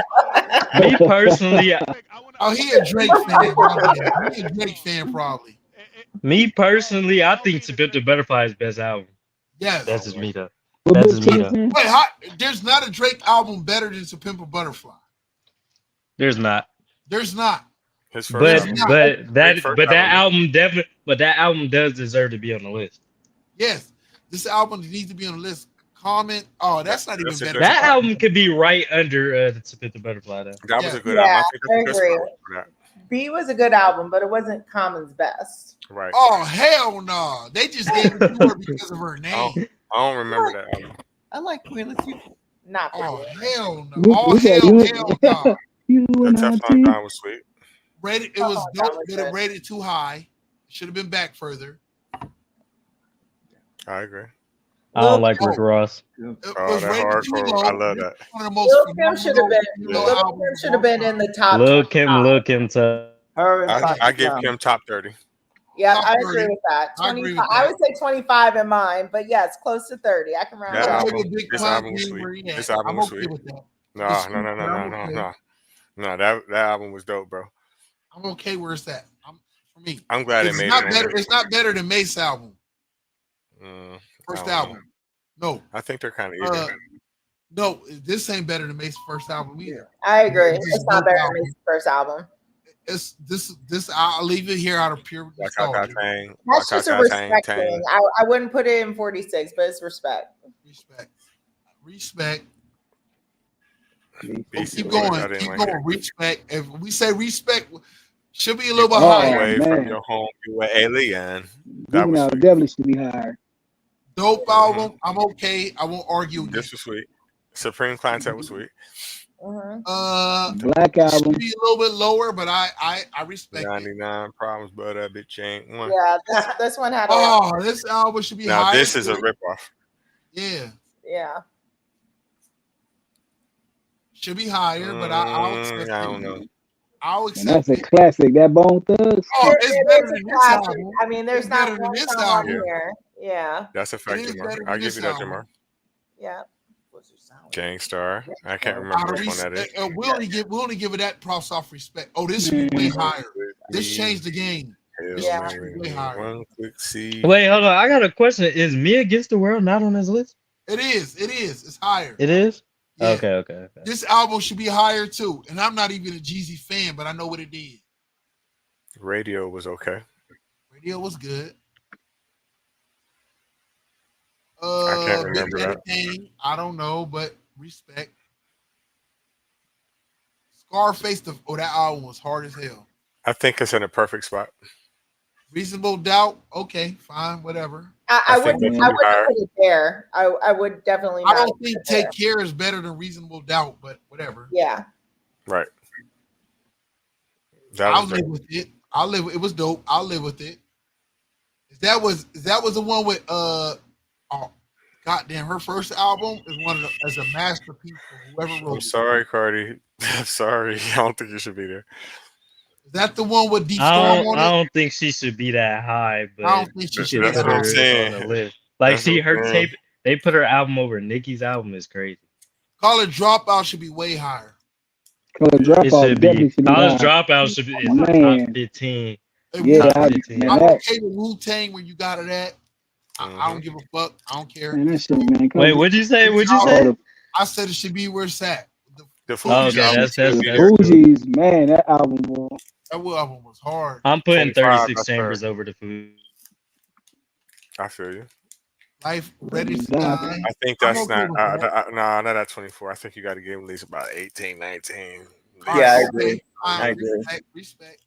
Oh, he a Drake fan. Probably. He a Drake fan, probably. I think To Pimp the Butterfly is best album. Yes. That's just me though. What That's book just me you though. saying? Wait, there's not a Drake album better than To Pimp a Butterfly. There's not. There's not. His But first album. but that First but that album. album definitely does deserve to be on the list. Yes. This album needs to be on the list. Comment. Oh, that's not even That's a better. good That spot. album could be right under the To Pimp a Butterfly though. That was Yeah. a good album. Yeah, I think I that's a good agree. spot for that. B was a good album, but it wasn't Common's best. Right. Oh hell no! They just gave it to her because of her name. I don't remember that album. I like Queen Latifah. Not for Oh you. hell no! You- Oh you said hell, you- hell no! You That and Teflon IT. Don was sweet. Rated, it was Oh, that dope, was but it good. rated too high. Should have been back further. I agree. I don't Lil like Kim- Rick Ross. It Oh, was that rated too hardcore. low. I love This that. is one of the most Lil Kim should have been. phenomenal Lil albums Kim of should have all been time. in the top. Lil 25. Kim to Her and I Foxy give Brown. Kim top 30. Yeah, Top I agree 30. with that. I agree 25. with I that. would say 25 in mine, but yes, close to 30. I can round That I'm up. okay album, with Big this Pun album was being where sweet. he at. This album I'm was okay sweet. with that. No, It's no, no, sweet, no, but no, I'm no, okay. no. That album was dope, bro. I'm okay where it's at. For me, I'm glad it's they made not it. better. It's not better than Mace's album, first I don't know. album. No, I think they're kind of even. no, this ain't better than Mace's first album either. I agree. It's just It's not dope better album. than his first album. It's this. I'll leave it here out of pure nostalgia. That's just a respect thing. I wouldn't put it in 46, but it's respect. Respect. Beastie Keep Boys, I going. didn't Keep like going. it. Respect. If we say respect, should be a little bit Oh, higher. Away man. from your home, you were alien. That Digging was Out sweet. definitely should be higher. Dope album. I'm okay. I won't argue. This was sweet. Supreme Clientele was sweet. Black album. Should be a little bit lower, but I respect it. 99 Problems, but that bitch ain't one. Yeah, this one had a Oh, this album should be Now higher. this is a too. ripoff. Yeah, yeah. should be higher, but I'll accept I it. don't know. I'll And accept that's a it. classic. That Bone Thugs. Oh, it's It better is a than this classic. album. I mean, there's It's not better than one this song on album. here. Yeah, That's a fact, is Jamar. better I'll than give you this that, Jamar. album. yeah. Gangstar. I can't Out remember of which one that is. respect, we only give it that props off respect. Oh, this should be way higher. This changed the game. This Yeah. should be way higher. One quick see. Wait, hold on. I got a question. Is Me Against the World not on this list? It is. It is. It's higher. It is? Yeah. Okay. This album should be higher too. And I'm not even a Jeezy fan, but I know what it did. Radio was okay. Radio was good. I can't Big remember Daddy that. Kane, I don't know, but respect. Scarface, that album was hard as hell. I think it's in a perfect spot. Reasonable Doubt, okay, fine, whatever. I think wouldn't. that I should be higher. wouldn't put it there. I would definitely. I not don't put think it there. Take Care is better than Reasonable Doubt, but whatever. Yeah. Right. That I'll was live great. with it. It was dope. I'll live with it. That was the one with goddamn, her first album is as a masterpiece for whoever wrote I'm it. sorry, Cardi. I'm sorry. I don't think you should be there. Is that the one with Deep I Storm don't, on I it? don't think she should be that high, but I don't think she you should should be put that her high. That's what I'm on the saying. list. Like, That's see, what I'm her saying. tape, they put her album over Nicki's album is crazy. College Dropout should be way higher. College It Dropout should definitely be. should be College higher. Dropout should be in the Man. top 15. Yeah, Top I, 15. man, I'm that, okay with Wu-Tang where you got it at. I don't give a fuck. I don't care. man, that shit, man. Wait, what'd you say? What'd you all say? the I said it should be where it's at. The Oh, Fugees okay, album that's should be that's there. cool. Fugees, man, that album, boy. That album was hard. I'm putting 25, 36 that's Chambers fair. over the food. I feel you. Life Ready to Yeah. Die. I think I'm that's okay not. with that. Nah, not at 24. I think you got to give at least about 18, 19. All Yeah, I right, agree. okay, fine, I agree. Respect.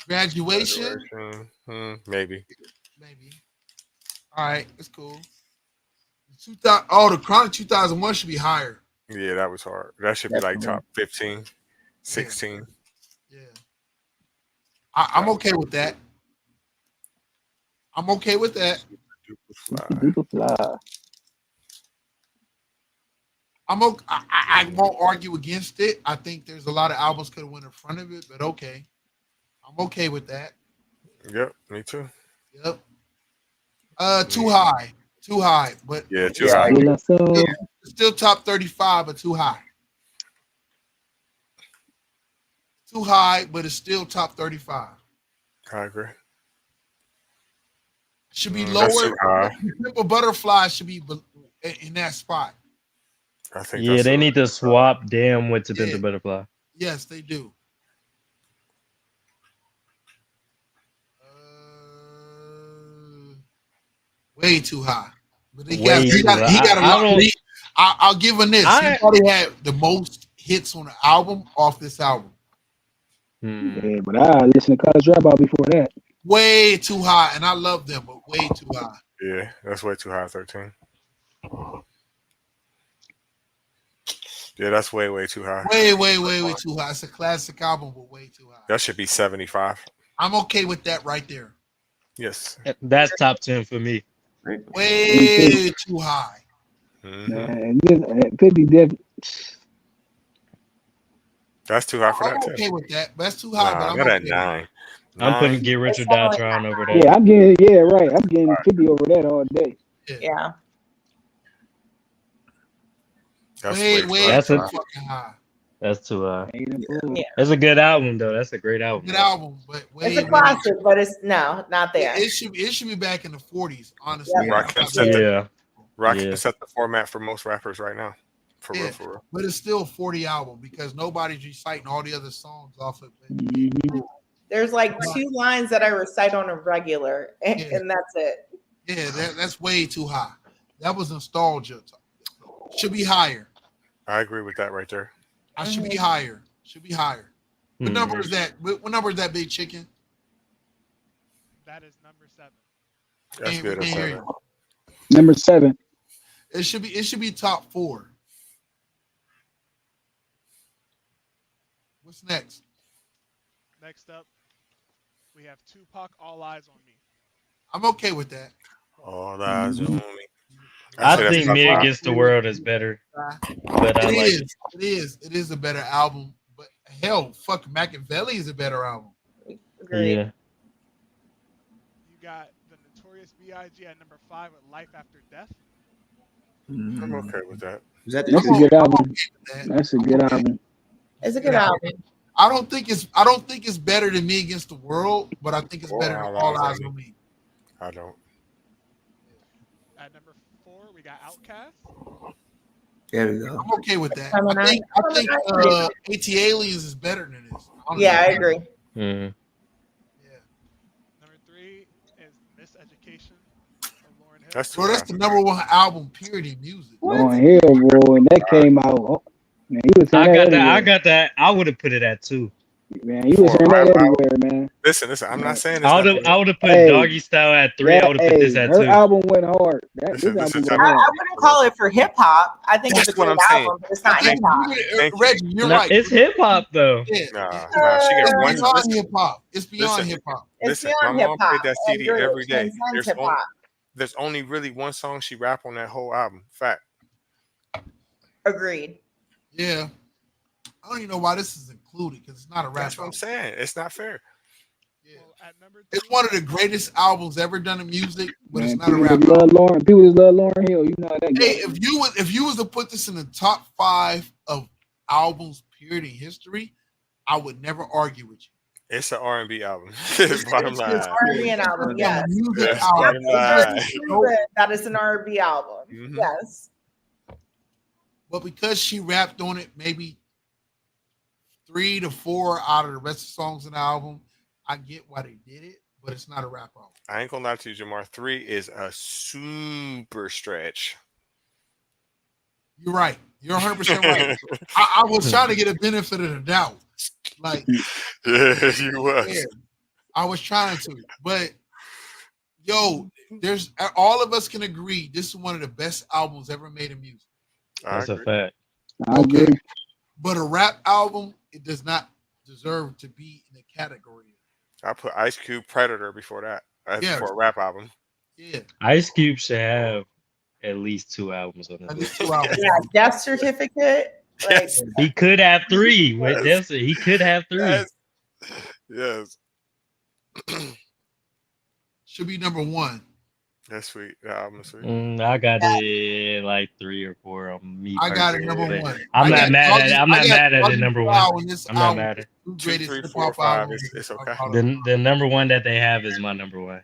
Graduation, Maybe. maybe. All right, it's cool. 2000, the Chronic 2001 should be higher. Yeah, that was hard. That should be like top 15, 16. Yeah. I'm okay with that. I'm okay with that. Superfly. I'm okay. I won't argue against it. I think there's a lot of albums could have went in front of it, but okay. I'm okay with that. Yep, me too. Yep. Too high. Too high. But Yeah, too high. still top 35, but too high. Too high, but it's still top 35. I agree. Should be That's lower. too high. Pimple Butterfly should be in that spot. I think Yeah, that's they a- need to swap Damn with To Pimp Yeah. the Butterfly. Yes, they do. Way too high. But Way too high. he got a I lot. don't. I'll give him this. He probably had the most hits on the album off this album. Yeah, but I listened to College Dropout before that. Way too high, and I love them, but way too high. Yeah, that's way too high. 13. Yeah, that's way too high. Way too high. It's a classic album, but way too high. That should be 75. I'm okay with that right there. Yes. That's top 10 for me. Way too high. Man, 50 Def. That's too high for I'm that. okay with that. But that's too high. Nah, but I'm at okay 9. I'm putting Get Rich or Die Trying over that. Yeah, I'm getting right. I'm getting 50 over that all day. Yeah. That's way that's too a, fucking high. That's too high. Yeah. That's a good album though. That's a great album. Good album, but It's a classic, but it's not there. It should be back in the 40s, honestly. Yep. Rakim set the format for most rappers right now. For real. But it's still a 40 album because nobody's reciting all the other songs off of it. There's like 2 lines that I recite on a regular, and that's it. Yeah, that's way too high. That was nostalgia. Should be higher. I agree with that right there. I should be higher. Should be higher. What number is that? What number is that, Big Chicken? That is number 7. That's good. That's 7. Number 7. It should be top 4. What's next? Next up, we have Tupac, All Eyes on Me. I'm okay with that. All Eyes on Me. I think Me Against the World is better. But I like it. It is a better album. But hell, fuck, Machiavelli is a better album. Agreed. Yeah. You got the Notorious B.I.G. at number 5 with Life After Death. I'm okay with that. That's a good album. That's a good album. It's a good album. I don't think it's better than Me Against the World, but I think it's better than All Eyes on Me. I don't. At number 4, we got Outkast. There we go. I'm okay with that. I think AT-Aliens is better than this. Honestly. Yeah, I agree. Number 3 is Miseducation of Lauryn Hill. That's the number 1 album, period, in music. Lauryn Hill, bro, when that came out, man, he was I got that. I would have put it at 2. Man, he was hearing that everywhere, man. Listen. I'm not saying I would have put Doggy Style at 3. I would have put this at 2. Her album went hard. I wouldn't call it for hip hop. I think it's a good album, but it's not hip hop. Reggie, you're right. It's hip hop though. Nah, she got one. It's beyond hip hop. It's beyond hip hop. Listen, my mom played that CD every day. There's only really one song she rap on that whole album. Fact. Agreed. Yeah. I don't even know why this is included because it's not a rap. That's what I'm saying. It's not fair. Yeah. It's one of the greatest albums ever done in music, but it's not a rap. People just love Lauryn Hill. You know that. Hey, if you was to put this in the top 5 of albums, period, in history, I would never argue with you. It's an R&B album. Bottom line. It's R&B album. Yes. Bottom line. That is an R&B album. Mm-hmm. Yes. But because she rapped on it, maybe 3 to 4 out of the rest of the songs in the album, I get why they did it, but it's not a rap album. I ain't gonna lie to you, Jamar. 3 is a super stretch. You're right. You're 100% right. I was trying to get a benefit of the doubt. Like, yeah, you was. Yeah, I was trying to, but yo, there's all of us can agree this is one of the best albums ever made in music. That's a fact. I agree. But a rap album, it does not deserve to be in the category. I put Ice Cube Predator before that. For a rap album. Yeah. Ice Cube should have at least 2 albums on it. Yeah, Death Certificate. Like, he could have 3 with Death. He could have 3. Yes. Should be number 1. That's sweet. The album is sweet. I got it like 3 or 4 on me. I got it number 1. I'm not mad at it. I'm not mad at it. Number 1. I'm not mad at it. 2, 3, 4, 5. It's okay. The number 1 that they have is my number 1.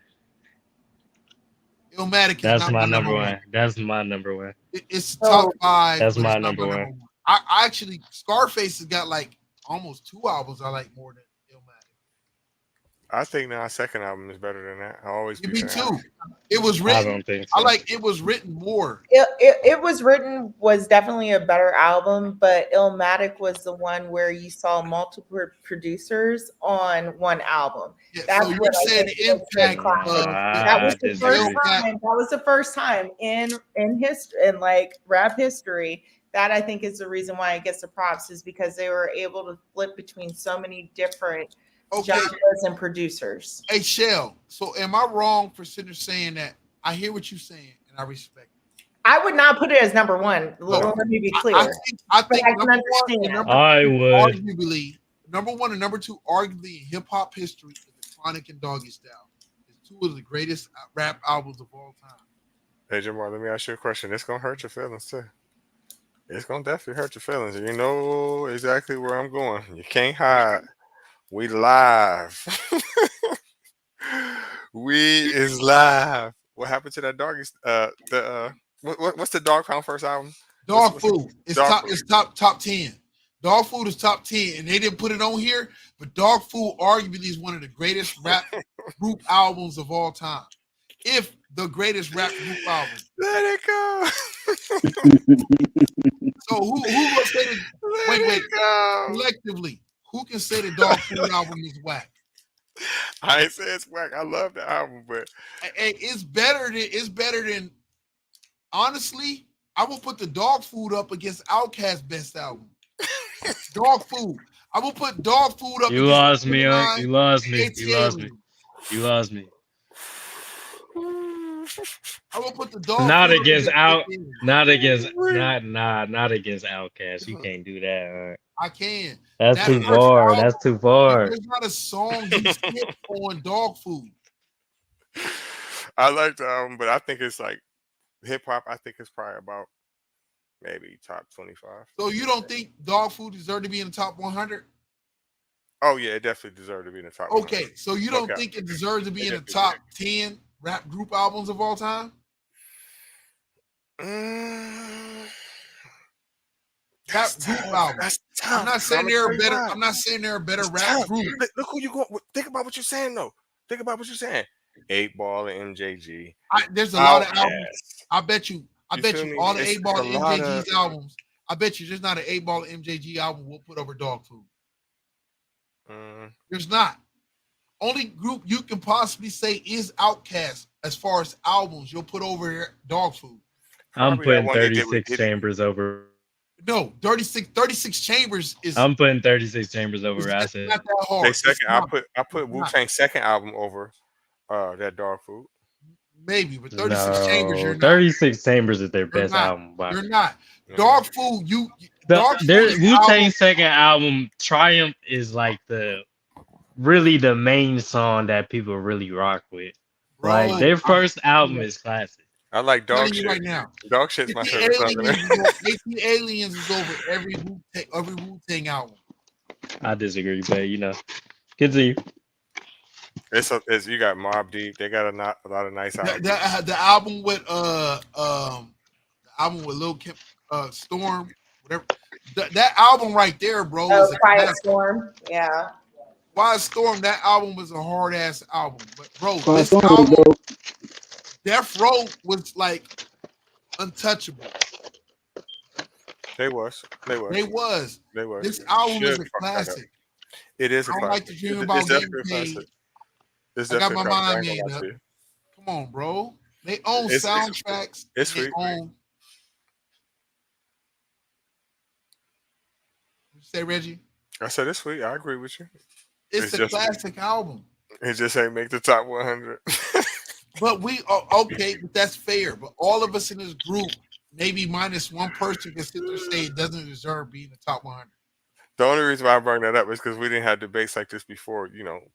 Illmatic. That's my number 1. That's my number 1. It's top 5. That's my number 1. I actually, Scarface has got like almost 2 albums I like more than Illmatic. I think now second album is better than that. I always be Me saying. too. It was I written. don't think I so. like it was written more. It was written was definitely a better album, but Illmatic was the one where you saw multiple producers on one album. Yeah, That's so you're what I saying think the was his impact classic. of That was I the first disagree. time. That was the first time in history, in like rap history. That I think is the reason why it gets the props is because they were able to flip between so many different genres and producers. Hey, Shell. So am I wrong for sitting there saying that? I hear what you're saying and I respect it. I would not put it as number one. Let me be clear. I But think I can number one and understand. number I two, would. arguably, number one and number two, arguably in hip hop history, is the Chronic and Doggy Style. It's two of the greatest rap albums of all time. Hey, Jamar, let me ask you a question. It's gonna hurt your feelings too. It's gonna definitely hurt your feelings. You know exactly where I'm going. You can't hide. We live. We is live. What happened to that doggy? What's the Dog Pound first album? Dog Food. It's Dog top. Food. It's top 10. Dog Food is top 10, and they didn't put it on here. But Dog Food arguably is one of the greatest rap group albums of all time, if the greatest rap group album. Let it go. So who will say that? Wait. Go. Collectively, who can say the Dog Food album is whack? I ain't say it's whack. I love the album, but Hey, it's better than. Honestly, I will put the Dog Food up against Outkast's best album. Dog Food. I will put Dog Food up. You against lost me, Gemini Unk. You lost me. and You lost me. You lost me. I will put the Dog Not Food against up out. ATL. Not against. Not against Outkast. You can't do that. Unk. I can. That's That too first far. album, That's too far. there's not a song you skip on Dog Food. I like the album, but I think it's like hip hop. I think it's probably about maybe top 25. So you don't think Dog Food deserves to be in the top 100? Oh yeah, it definitely deserved to be in the top. Okay, 100. so you don't think it deserves to be in the top 10 rap group albums of all time? Rap group album. That's tough. I'm not saying they're a better. I'm not saying they're a better rap tough. group. Look who you go. Think about what you're saying though. Think about what you're saying. 8 Ball and MJG. There's a lot of Outkast. albums. I bet you feel me? all the It's 8 Ball a and lot MJG's of- albums. I bet you there's not an 8 Ball and MJG album we'll put over Dog Food. There's not. Only group you can possibly say is Outkast as far as albums you'll put over Dog Food. I'm Probably that putting one they did 36 with- Chambers over. No, 36 Chambers is I'm putting 36 Chambers over not Acid. that hard. They It's second. not. I put Wu Tang's second album over that Dog Food. Maybe, but 36 Chambers, you're No, not. 36 Chambers is their You're best not. album. By You're not. Dog Food, Dog Food their is Wu album- Tang's second album, Triumph, is like really the main song that people really rock with. Bro, Like their first album is classic. I like I'm Dog telling you Shit. right now. Dog Shit's my 80 favorite song. Aliens is over every Wu-Tang album. I disagree, but continue. It's you got Mobb Deep. They got a lot of nice albums. The album with Lil Kim, Storm, whatever. That album right there, bro. Oh, is a Quiet classic. Storm. Yeah. Quiet Storm, that album was a hard ass album. But bro, Quiet this Storm was album, dope. Death Row was like untouchable. They was. This album is a Should fuck that up. classic. It is a I don't classic. like to dream It's about getting definitely a paid. classic. It's I got definitely my a classic. I mind ain't made gonna lie up. to you. Come on, bro. They own It's- soundtracks. it's They sweet. own. What you say, Reggie? I said it's sweet. I agree with you. It's It's a just- classic album. It just ain't make the top 100. But we are okay, but that's fair. But all of us in this group, maybe minus one person, can sit there and say it doesn't deserve being the top 100. The only reason why I brought that up is because we didn't have debates like this before,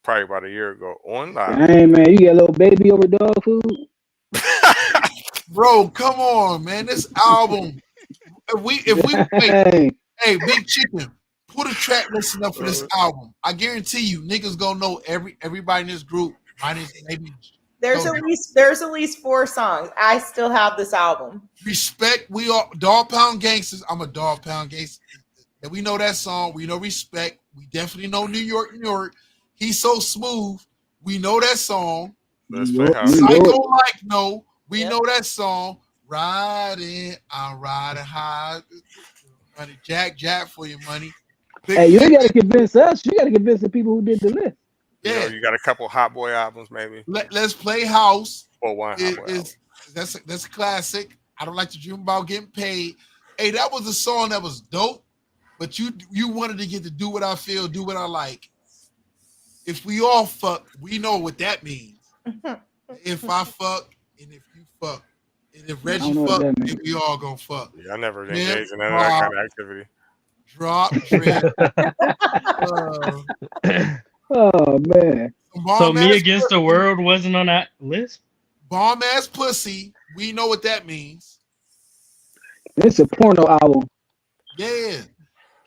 probably about a year ago on live. Hey man, you got a little baby over Dog Food? Bro, come on, man. This album. If we wait, hey, Big Chicken, put a track listing up for this album. I guarantee you, niggas gonna know everybody in this group. Minus maybe There's at least 4 songs. I still have this album. Respect. We are Dog Pound Gangsters. I'm a Dog Pound Gangster. And we know that song. We know Respect. We definitely know New York, New York. He's so smooth. We know that song. Let's You play know- house. you know Psycho it. like no. We Yep. know that song. Riding, I'm riding high. Money, Jack for your money. Big Hey, you ain't Pimpin', gotta convince us. You gotta convince the people who did the list. You know, yeah. you got a couple Hot Boy albums, maybe, Let's play house. or one Hot Boy album. That's a classic. I don't like to dream about getting paid. Hey, that was a song that was dope, but you wanted to get to do what I feel, do what I like. If we all fuck, we know what that means. If I fuck and if you fuck, and if I Reggie don't know what fuck, that then means. we all gonna fuck. Yeah, I never Yeah, engaged in none of that kind of activity. Drop, drip. Oh man. So Bomb Me ass Against the pussy. World wasn't on that list? Bomb ass pussy. We know what that means. It's a porno album. Yeah,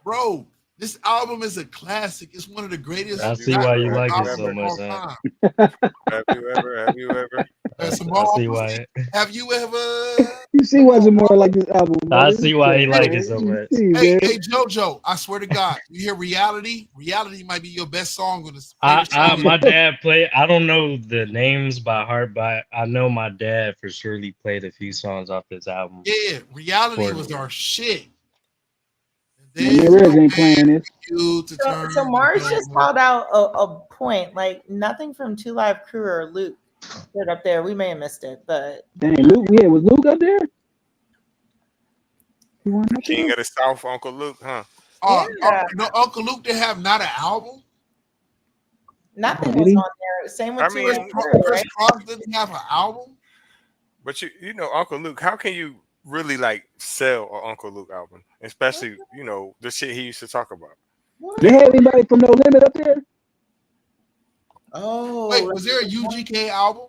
bro. This album is a classic. It's one of the greatest I see rap why you like it albums so of all much, huh? time. Have you ever? Some I bomb see pussy. why. Have you ever? You see why Zamora like this album, I brother? see why he Yeah, like it so you much. see, Hey, man. JoJo, I swear to God, you hear Reality? Reality might be your best song on this. My dad played. I don't know the names by heart, but I know my dad for surely played a few songs off this album. Yeah, Reality For was me. our shit. Man, me and Reg ain't playing this. You to turn So Mars the just door. called out a point. Like nothing from Two Live Crew or Luke stood up there. We may have missed it, but Dang, Luke, yeah, was Luke up there? He wasn't up King there? of the South, Uncle Luke, huh? yeah, No, Uncle Luke didn't have not an album. nothing Did was he? on there. Same with I Two Live mean, Crew, Chris right? Cross didn't have an album. but you know Uncle Luke. How can you really like sell an Uncle Luke album, especially the shit he used to talk about? They had anybody from No Limit up there? Oh, Wait, was there a UGK album?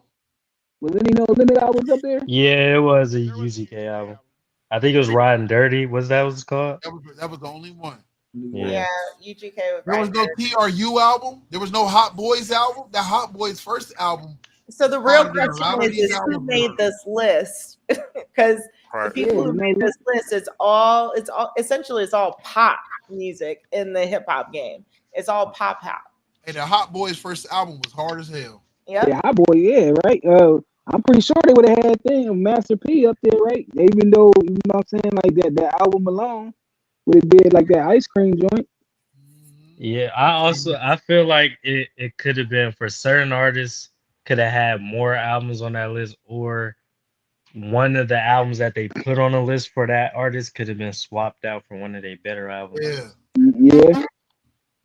Was any No Limit albums up there? Yeah, it was a There was a UGK album. I think it was Riding Dirty. Was that what it's called? That was the only one. Yeah, UGK with There was right no there. TRU album. There was no Hot Boys album. That Hot Boys first album. So the real started in a question lot of these is who albums. made this list? Because the Right. people Yeah, who no made Limit. this list, it's all essentially it's all pop music in the hip hop game. It's all pop. And the Hot Boys first album was hard as hell. Yep. Yeah, Hot Boy, yeah, right. I'm pretty sure they would have had Master P up there, right? Even though you know what I'm saying, like that album alone would have did like that ice cream joint. Yeah, I feel like it could have been for certain artists could have had more albums on that list, or one of the albums that they put on the list for that artist could have been swapped out for one of their better albums. Yeah. Yeah,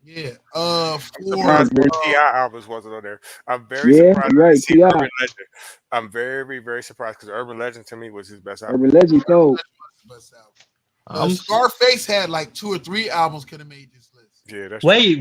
Yeah. I'm For surprised the T.I. albums wasn't on there. I'm very yeah, surprised you're to right. see T.I. Urban Legend. I'm very, very surprised because Urban Legend to me was his best album. Urban Legend cold. best album. I'm Scarface had like 2 or 3 albums could have made this list. Yeah, that's wait.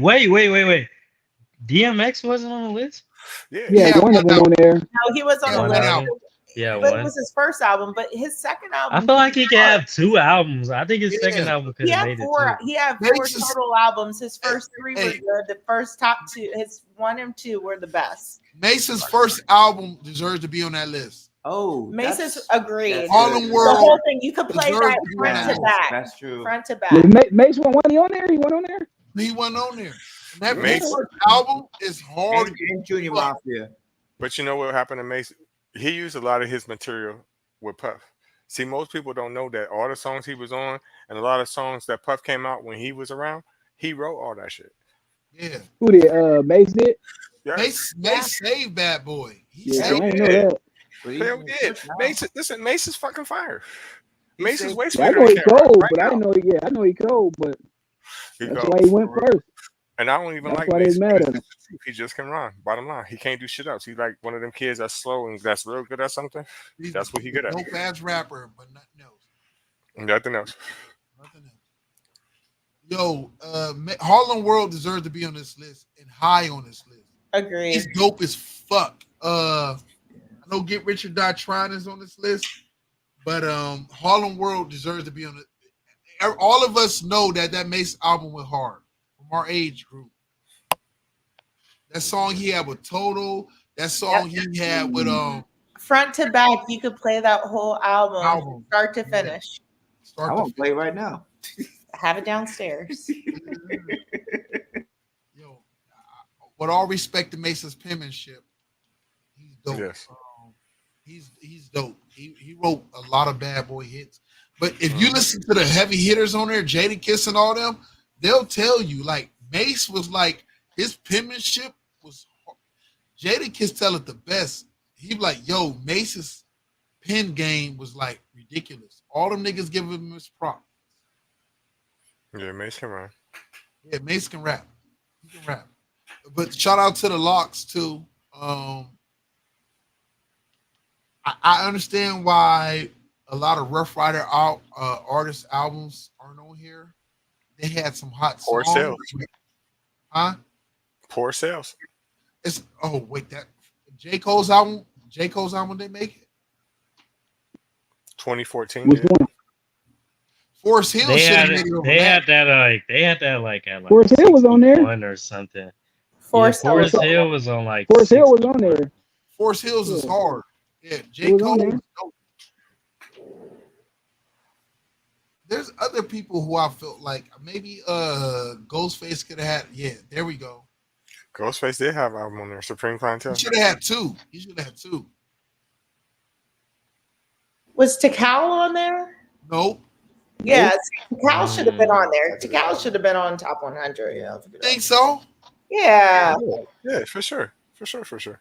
DMX wasn't on the list? true. Yeah, Yeah, one of them one on there. No, he was on the Yeah, One list. album. Yeah, But it one. was his first album, but his second album. I feel like he could have 2 albums. I think his second Yeah. album could He have had made it four. too. He had 4 Mason's- total albums. His first 3 were Hey. good. The first top 2, his 1 and 2 were the best. Mason's first album deserves to be on that list. Oh, Mason's agreed. Harlem The World. whole thing, you could play deserves that to be on front that to list. back. That's true. Front to back. Was Mace wasn't he on there? He went on there. He wasn't on there. And that Mason- first album is hard. And Junior Mafia. But you know what happened to Mason? He used a lot of his material with Puff. See, most people don't know that all the songs he was on and a lot of songs that Puff came out when he was around, he wrote all that shit. Yeah. Who did? Mace did. Yeah. Mace saved Bad Boy. He Yeah, I saved didn't know it. that. Hell yeah. Mace is fucking fire. Mace is way Yeah, I sweeter know than he Cameron cold, right but I now. didn't know. Yeah, I know he cold, but He that's goes why he went for real. first. And I don't even That's like why they Mace. mad But at it's him. the truth. He just can run. Bottom line, he can't do shit else. He's like one of them kids that's slow and that's real good at something. He's That's what he good at. dope ass rapper, but nothing else. Nothing else. Nothing else. Yo, Harlem World deserves to be on this list and high on this list. Agreed. He's dope as fuck. I know Get Rich or Die Trying is on this list, but Harlem World deserves to be on it. All of us know that Mace album was hard from our age group. That song he had with Total, that song he had with Front to back, you could play that whole album. Start to Yeah. finish. I want to play right now. Have it downstairs. Yo, with all respect to Mace's penmanship, he's dope. Yes. He's dope. He wrote a lot of bad boy hits. But if you listen to the heavy hitters on there, Jadakiss and all them, they'll tell you like Mace was like his penmanship was. Jadakiss tell it the best. He be like, yo, Mace's pen game was like ridiculous. All them niggas give him his prop. Yeah, Mace can rap. Yeah, Mace can rap. He can rap. But shout out to the Locks too. I understand why a lot of Rough Rider artist albums aren't on here. They had some hot Poor songs. sales. Huh? Poor sales. It's that J. Cole's album didn't make it. 2014. Which Yeah. one? Forest Hill They should had have made it over they that. had that at like Forest Hill was on there. 61 or something. Forest Yeah, Hill Forest was on Hill was on like Forest Hill was 61. on there. Forest Hills is Yeah. hard. Yeah, J. It was Cole on there. is dope. There's other people who I felt like maybe Ghostface could have had. Yeah, there we go. Ghostface did have an album on there. Supreme Clientele. He should have had two. He should have had two. Was Tikal on there? Nope. Yeah, Tikal should have been on there. Tikal should have been on top 100. Yeah, Think so? yeah. Yeah, for sure. For sure.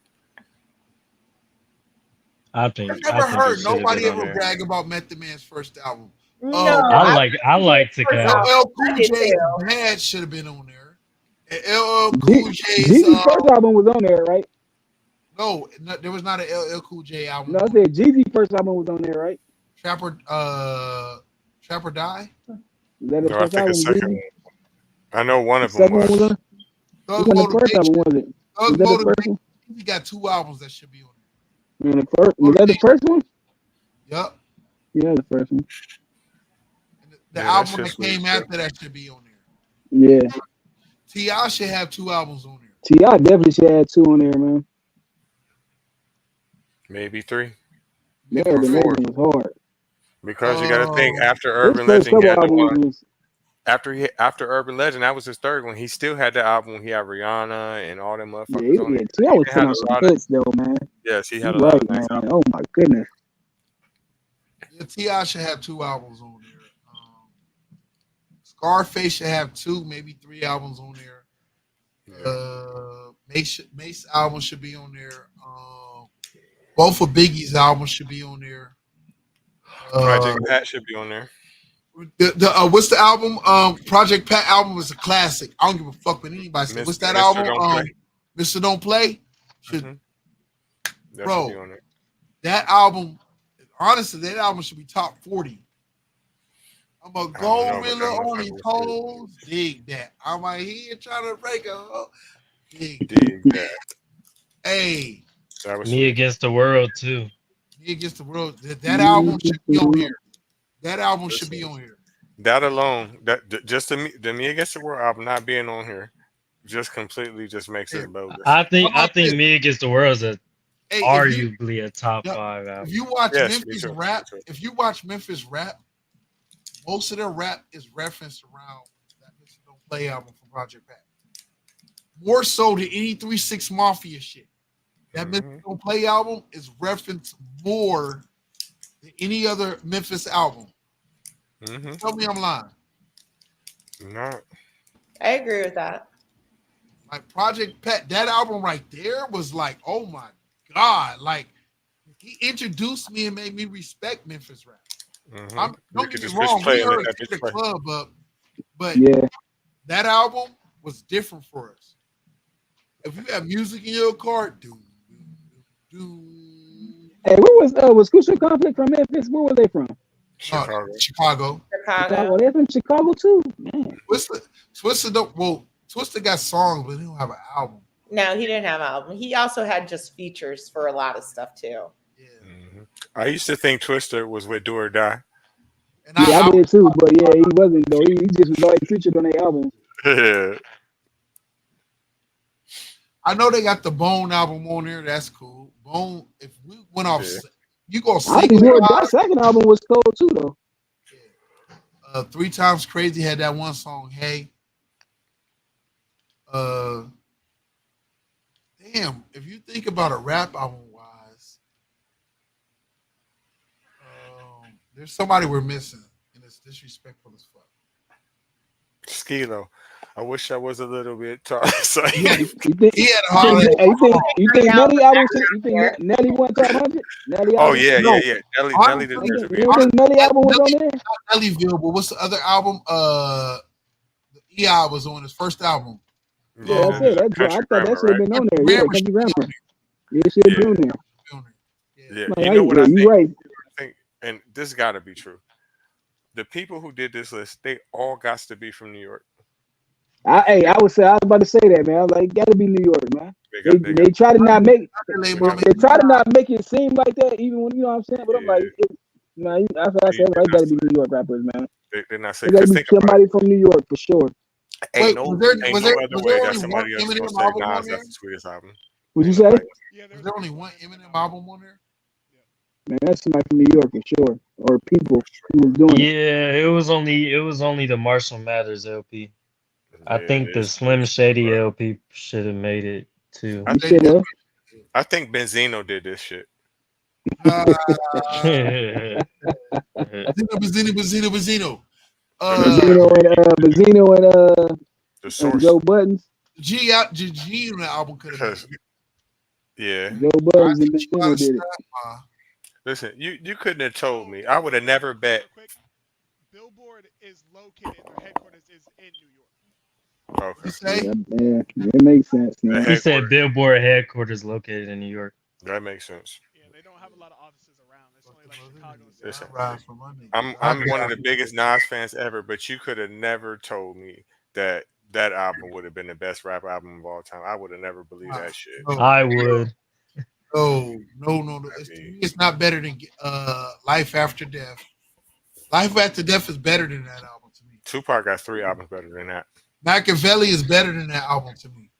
I think I've never it heard should have nobody been on ever there. brag about Method Man's first album. No, I like Tikal. LL Cool I did J's too. Bad should have been on there. And LL Cool J's Jeezy's first album was on there, right? no, there was not an LL Cool J album. No, I said Jeezy's first album was on there, right? Trapper Die. Is that the No, I first think album? the second Jeezy? one. I know one of them Second one was. was on. Thug Which one the first album Motivation. was it? Thug Was that the first Motivation. one? He got two albums that should be on Man, the first was that the first one? there. Yup. Yeah, the first one. The Yeah, album that that shit's weird, came too. after that should be on there. Yeah, T.I. should have two albums on there. T.I. definitely should have two on there, man. Maybe 3. Yeah, Or the 4. legend was hard. Because you got to think after His Urban first Legend, he couple had the one. albums was After Urban Legend, that was his third one. He still had the album. He had Rihanna and all them motherfuckers yeah, on yeah. it. T.I. He was had putting a on some lot of, hits though, man. yes, he You had a lot right, of nice man. albums. Oh my goodness. Yeah, T.I. should have two albums on there. Scarface should have two, maybe three albums on there. Mace album should be on there. Both of Biggie's albums should be on there. Project Pat should be on there. What's the album? Project Pat album is a classic. I don't give a fuck what anybody says. What's that Mr. album? Don't Play. Mr. Don't Play. Should, That Bro. should be on there. That album, honestly, that album should be top 40. I'm a I don't know, but gorilla that on his motherfucker was toes. Dig that. I'm out here trying to break a hoe. Dig. Dig that. Hey, That was Me sweet. Against the World too. Me Against the World. That album should be on here. That album should be on here. That alone, just the Me Against the World album not being on here, just completely just makes it bogus. I think How about this? Me Against the World is Hey, arguably a top Yeah, 5 album. if you watch Yes, me Memphis too, rap, me too. if you watch Memphis rap, most of their rap is referenced around that Mr. Don't Play album from Project Pat. More so than any 3-6 Mafia shit. That Mr. Don't Play album is referenced more than any other Memphis album. Mm-hmm. Tell me I'm lying. Not. I agree with that. Like Project Pat, that album right there was like, oh my God. Like he introduced me and made me respect Memphis rap. Mm-hmm. Don't get me wrong, we heard the club up, but Yeah. that album was different for us. If you have music in your car, Hey, where was Crucial Conflict from Memphis? Where were they from? Chicago. Chicago. They're from Chicago too. Man. Twister got songs, but he don't have an album. No, he didn't have an album. He also had just features for a lot of stuff too. Mm-hmm. I used to think Twister was with Do or Die. And Yeah, I did too, but yeah, he wasn't though. He just was already featured on their album. Yeah. I know they got the Bone album on there. That's cool. Bone. If we went off, you go I sing. think that second album was cold too though. 3 Times Crazy had that one song. Hey. damn, if you think about a rap album wise, there's somebody we're missing, and it's disrespectful as fuck. Skilo. I wish I was a little bit taller. So Yeah, You think? he had a You holiday. think? You think Now, Nelly album? back You think here. Nelly won top 100? Nelly oh album? yeah, No, yeah, yeah. Nelly honestly, deserves to be. You don't think Nelly album was on there? Nellyville, but what's the other album? The EI was on his first album. Yeah, that's it. That's I Country thought that grammar, should have right? been on there. Yeah, Grammar country should be grammar. on Yeah, it should Yeah. be on there. there. Yeah. Man, You know what I you think? right. I think, and this got to be true. The people who did this list, they all got to be from New York. I was about to say that, man. I was like, gotta be New York, man. They try to not make they try to not make it seem like that, even when you know what I'm saying. But I'm like, that's what I said. Like, gotta be New York rappers, man. They're not saying. It gotta be somebody from New York for sure. Ain't no other way that somebody else gonna say, Nas, that's the sweetest album. What'd you say? Is there only one Eminem album on there? Man, that's somebody from New York for sure, or people who was doing it. Yeah, it was only the Marshall Mathers LP. I think the Slim Shady LP should have made it too. I think Benzino did this shit. Benzino. Benzino and Joe Buttons. G on the album could have. Yeah. Joe Buttons and Benzino did it. Listen, you couldn't have told me. I would have never bet. Billboard is located, their headquarters is in New York. Okay. Yeah, it makes sense. Man. He said Billboard headquarters located in New York. That makes sense. Yeah, they don't have a lot of offices around. It's only like Chicago. Listen, I'm one of the biggest Nas fans ever, but you could have never told me that album would have been the best rap album of all time. I would have never believed that shit. I would. No. It's not better than Life After Death. Life After Death is better than that album to me. Tupac got 3 albums better than that. Machiavelli is better than that album to me.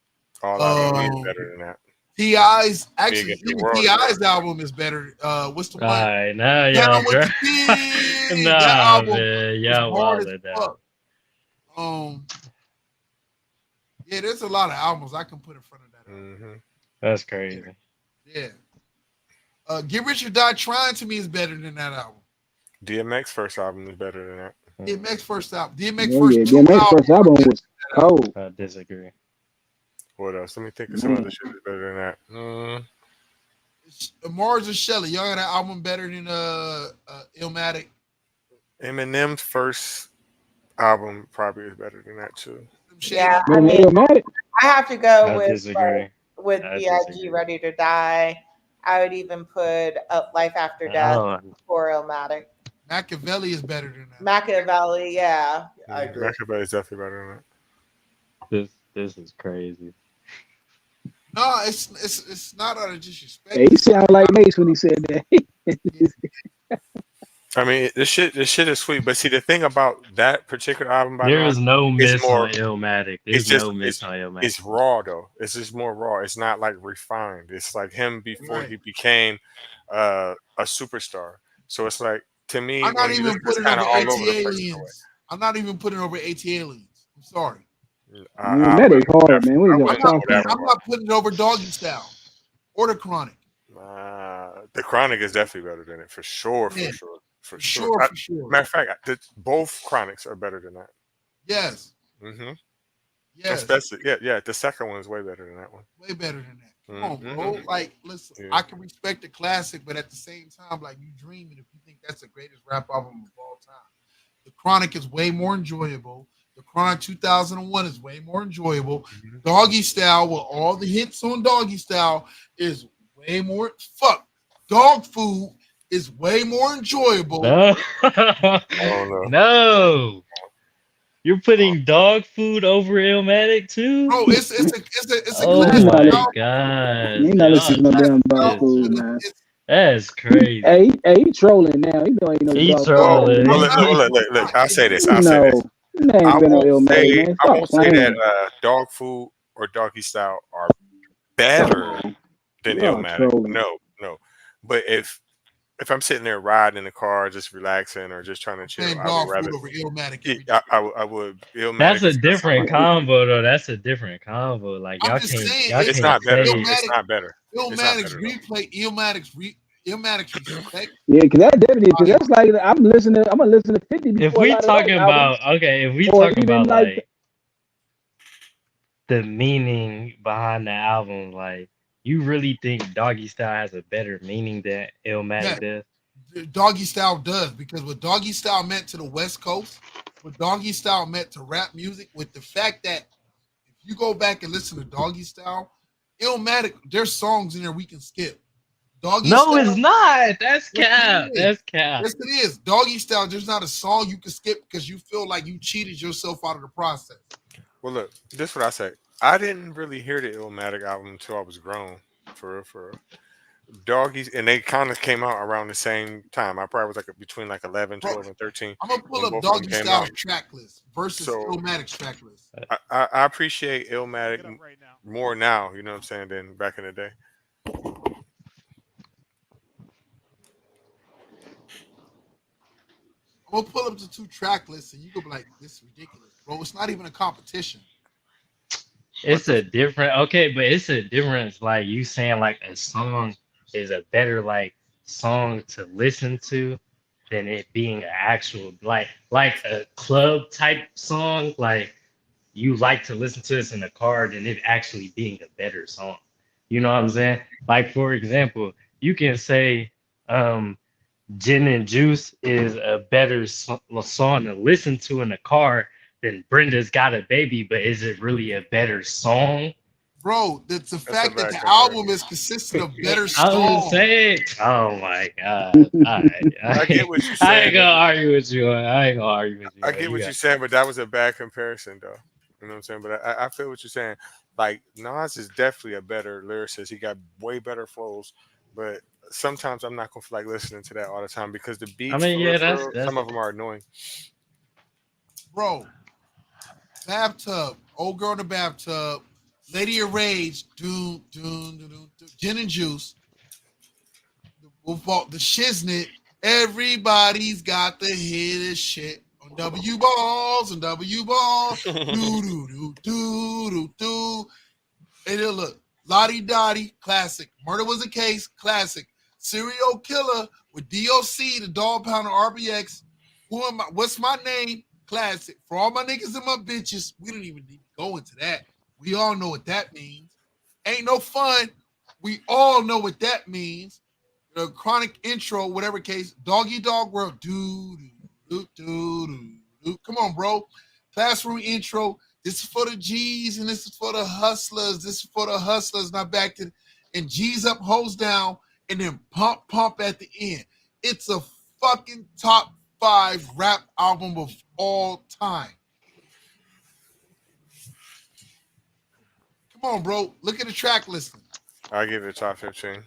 All albums is better than that. T.I.'s album is better. What's the one? All right, now y'all. Nah, man, y'all wilded that. Yeah, there's a lot of albums I can put in front of that. Mm-hmm. That's crazy. Yeah. Get Rich or Die Trying to me is better than that album. DMX first album is better than that. DMX first album. DMX first album was cold. I disagree. What else? Let me think of some other shit that's better than that. Mars and Shelley, y'all got an album better than Illmatic? Eminem's first album probably is better than that too. Yeah, Illmatic. I have to go I with B.I.G. Ready to Die. I would even put Life After Death for Illmatic. Machiavelli is better than that. Machiavelli, yeah. I agree. Machiavelli is definitely better than that. This is crazy. No, it's not out of disrespect. Hey, he sounded like Mace when he said that. I mean, this shit is sweet, but see the thing about that particular album, There is no miss on Illmatic. It's raw though. It's just more raw. It's not like refined. It's like him before he became a superstar. So it's like to me, I'm not even putting over 80 Aliens. I'm not even putting over 80 Aliens. I'm sorry. That is hard, man. I'm not putting it over Doggy Style or the Chronic. The Chronic is definitely better than it for sure. For sure. Matter of fact, both Chronics are better than that. Yes. Mm-hmm. Yes. Especially, yeah. The second one is way better than that one. Way better than that. Come on, bro. Like, listen, I can respect the classic, but at the same time, like, you dreaming if you think that's the greatest rap album of all time. The Chronic is way more enjoyable. The Chronic 2001 is way more enjoyable. Mm-hmm. Doggy Style, with all the hits on Doggy Style, is way more. Dog Food is way more enjoyable. No. You're putting Dog Food over Illmatic too? Bro, it's a oh classic. My God. You're not listening to no damn Dog Food, man. That's crazy. Hey, he trolling now. He don't even know. He trolling. Look. I'll say this. I won't say that Dog Food or Doggy Style are better than Illmatic. No. But if if I'm sitting there riding in the car, just relaxing or just trying to chill, Playing I would dog rather. food over Illmatic Yeah, every day. I would. That's Illmatic a has got some. different combo though. That's a different combo. Like I'm just saying, y'all It's can't not better. say It's not better. It's not Illmatic's better though. replay, Illmatic's respect. Yeah, because that definitely, because that's like I'm gonna listen to 50 if before a we lot of talking those albums, about if we or talking even about like like the meaning behind the album, like you really think Doggy Style has a better meaning than Illmatic Yeah, does? Doggy Style does, because what Doggy Style meant to the West Coast, what Doggy Style meant to rap music, with the fact that if you go back and listen to Doggy Style, Illmatic, there's songs in there we can skip. Doggy No, Style, it's not. That's yes, it cap. is. That's cap. Yes, it is. Doggy Style, there's not a song you can skip because you feel like you cheated yourself out of the process. Well, look, this is what I say. I didn't really hear the Illmatic album until I was grown, for real, for real. Doggies, and they kind of came out around the same time. I probably was like between like 11, Bro, 12, and 13 I'm gonna pull when up both of them Doggy came Style's out. track list versus So Illmatic's track list. I appreciate Look Illmatic it up right now. more now, you know what I'm saying, than back in the day. I'm gonna pull up the two track lists and you go be like, this is ridiculous, bro. It's not even a competition. It's a different but it's a difference. Like you saying like a song is a better like song to listen to than it being an actual like a club type song. Like you like to listen to this in the car than it actually being a better song. You know what I'm saying? Like for example, you can say Gin and Juice is a better song to listen to in the car than Brenda's Got a Baby, but is it really a better song? Bro, it's the That's a fact that bad the comparison. album is consistent of better I'm songs. saying, oh my god! All right, I get what you're I saying. ain't gonna argue with you. I ain't gonna argue with you. I get what you're saying, but that was a bad comparison, though. You know what I'm saying? But I feel what you're saying. Like Nas is definitely a better lyricist. He got way better flows, but sometimes I'm not gonna feel like listening to that all the time because the I beats, mean, yeah, for real, that's some of them are annoying. Bro, Bathtub, Old Girl in the Bathtub, Lady of Rage, Doom, Gin and Juice, the Shiznit, everybody's got the hit of shit on W balls and W balls. Do. And then look, Lottie Dottie, classic. Murder Was a Case, classic. Serial Killer with DOC, the Dog Pound, RBX. Who am I? What's my name? Classic. For all my niggas and my bitches, we don't even need to go into that. We all know what that means. Ain't no fun. We all know what that means. The Chronic intro, whatever case. Doggy Dog World. Do. Come on, bro. Classroom intro. This is for the G's and this is for the hustlers. This is for the hustlers. Now back to and G's up, hoes down, and then pump at the end. It's a fucking top 5 rap album of all time. Come on, bro. Look at the track listing. I give it a top 15.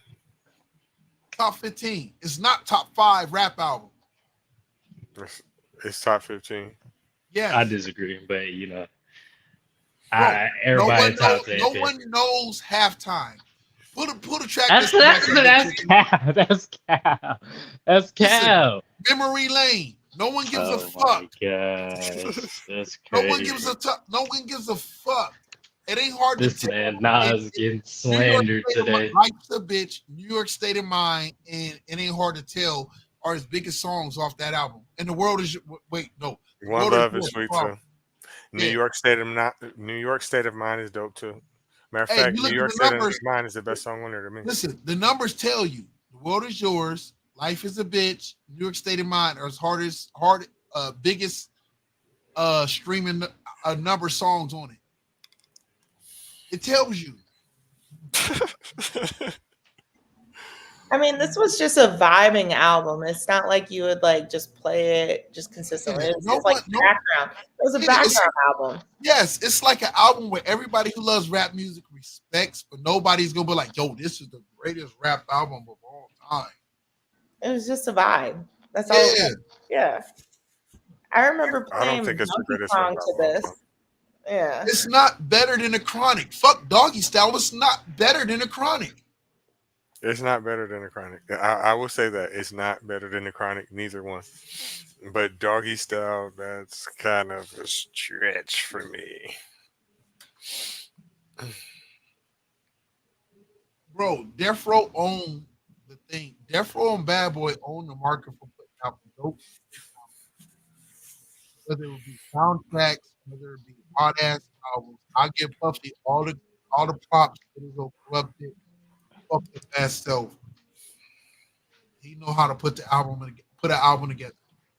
Top 15. It's not top 5 rap album. It's top 15. Yes. I disagree, but you know, Bro, everybody no one knows halftime. Put a track. That's cap. That's cap. Memory Lane. No one gives a fuck. Oh my gosh, that's crazy. No one gives a fuck. It ain't hard This to tell. man Nas getting slandered today. Life's a Bitch, New York State of Mind, and it ain't hard to tell are his biggest songs off that album. And the world is One Love is sweet too. New Yeah. York State of Mind is dope too. Matter of Hey, fact, you look New at York the State numbers. of Mind is the best song on there to me. Listen, the numbers tell you the world is yours. Life is a Bitch. New York State of Mind are his biggest streaming number songs on it. It tells you. I mean, this was just a vibing album. It's not like you would like just play it just consistently. It's like background. It was a background album. Yes, it's like an album where everybody who loves rap music respects, but nobody's gonna be like, "Yo, this is the greatest rap album of all time." It was just a vibe. That's all. Yeah. Yeah. I remember I don't playing think it's the Monkey greatest Kong rap to album. this. Yeah. It's not better than a Chronic. Fuck Doggy Style. It's not better than a Chronic. It's not better than the Chronic. I will say that it's not better than the Chronic. Neither one. But Doggy Style, that's kind of a stretch for me. Bro, Death Row owned the thing. Death Row and Bad Boy own the market for putting out dope, whether it would be soundtracks, whether it be hot ass albums. I give Puffy all the props for his old corrupted, fucking fast self. He know how to put an album together.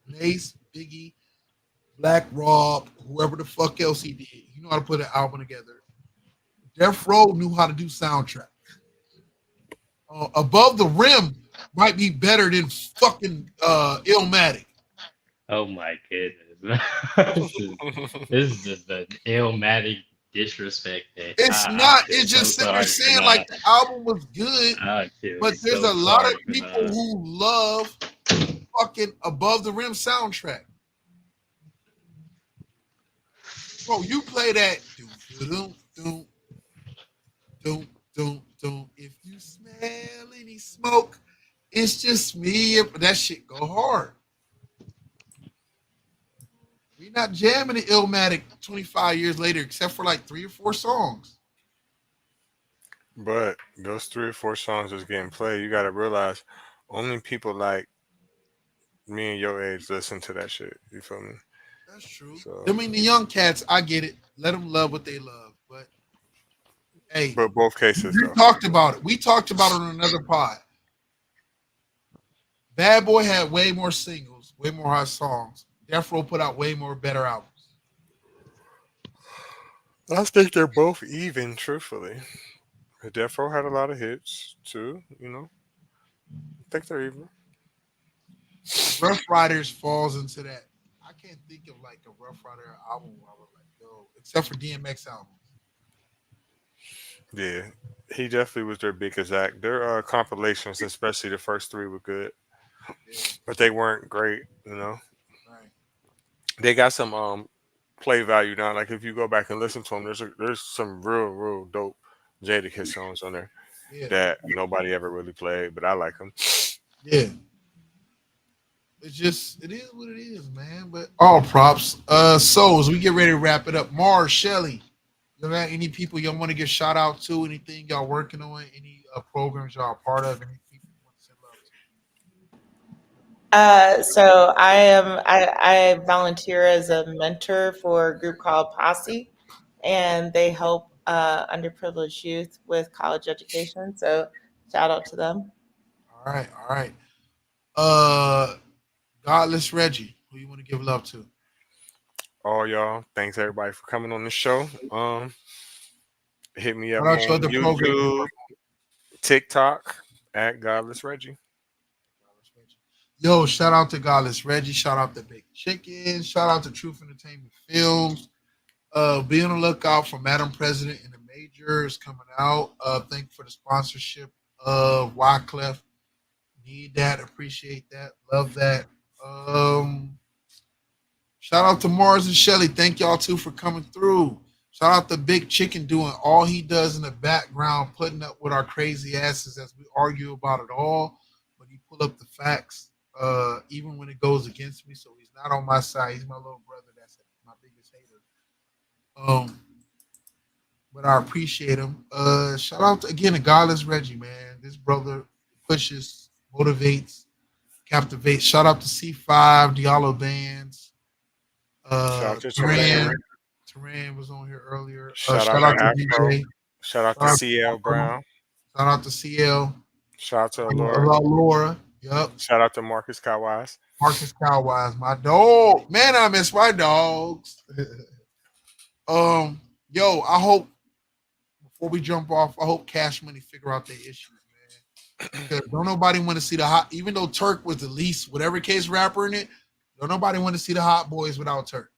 Mace, Biggie, Black Rob, whoever the fuck else he did, he know how to put an album together. Death Row knew how to do soundtrack. Above the Rim might be better than fucking Illmatic. Oh my goodness. This is just an illmatic disrespect that It's I not. feel It's so just sitting there sorry for saying like that. the album was good, I feel but there's so a lot of sorry for people that. who love fucking Above the Rim soundtrack. Bro, you play that. Doom, doom, doom, doom, doom. If you smell any smoke, it's just me. That shit go hard. We're not jamming the Illmatic 25 years later, except for like 3 or 4 songs. But those 3 or 4 songs that's getting played, you gotta realize only people like me and your age listen to that shit. You feel me? That's true. So, I mean, the young cats, I get it. Let them love what they love. But hey, but both cases we though. talked about it. We talked about it on another pod. Bad Boy had way more singles, way more hot songs. Death Row put out way more better albums. I think they're both even, truthfully. Death Row had a lot of hits too. I think they're even. Rough Riders falls into that. I can't think of like a Rough Rider album where I was like, yo, except for DMX albums. Yeah, he definitely was their biggest act. Their compilations, especially the first 3, were good, Yeah, but they weren't great. You know, right. they got some play value now. Like if you go back and listen to them, there's some real dope Jadakiss songs on there Yeah, that nobody ever really played, but I like them. yeah. It is what it is, man. But all props. So as we get ready to wrap it up, Mars, Shelly, you got any people y'all want to give shout out to? Anything y'all working on? Any programs y'all part of? Any people you want to send love So I volunteer as a mentor for a group called Posse, and they help underprivileged youth with college education. So shout out to them. to? All right. Uh, Godless Reggie, who you want to give love to? All y'all, thanks everybody for coming on the show. Hit me up Shout out to on other programs. YouTube, TikTok at Godless Reggie. Yo, shout out to Godless Reggie. Shout out to Big Chicken. Shout out to Truth Entertainment Films. Be on the lookout for Madam President and the Major is coming out. Thank you for the sponsorship of Wyclef. Need that, appreciate that, love that. Shout out to Mars and Shelly. Thank y'all too for coming through. Shout out to Big Chicken doing all he does in the background, putting up with our crazy asses as we argue about it all. But he pull up the facts, even when it goes against me. So he's not on my side. He's my little brother. That's my biggest hater. But I appreciate him. Shout out again to Godless Reggie, man. This brother pushes, motivates, captivates. Shout out to C5, Diallo Bands. Shout out to Taran. Taran. Taran was on here earlier. Shout Shout out out to to Afro. DJ. Shout out to CL Brown. Shout out to CL. Shout out to Laura. Yup. Shout out to Marcus Kawais. Marcus Cowwise, my dog. Man, I miss my dogs. Yo, I hope before we jump off, I hope Cash Money figure out their issues, man. Because don't nobody want to see the hot, even though Turk was the least, whatever case rapper in it, don't nobody want to see the Hot Boys without Turk.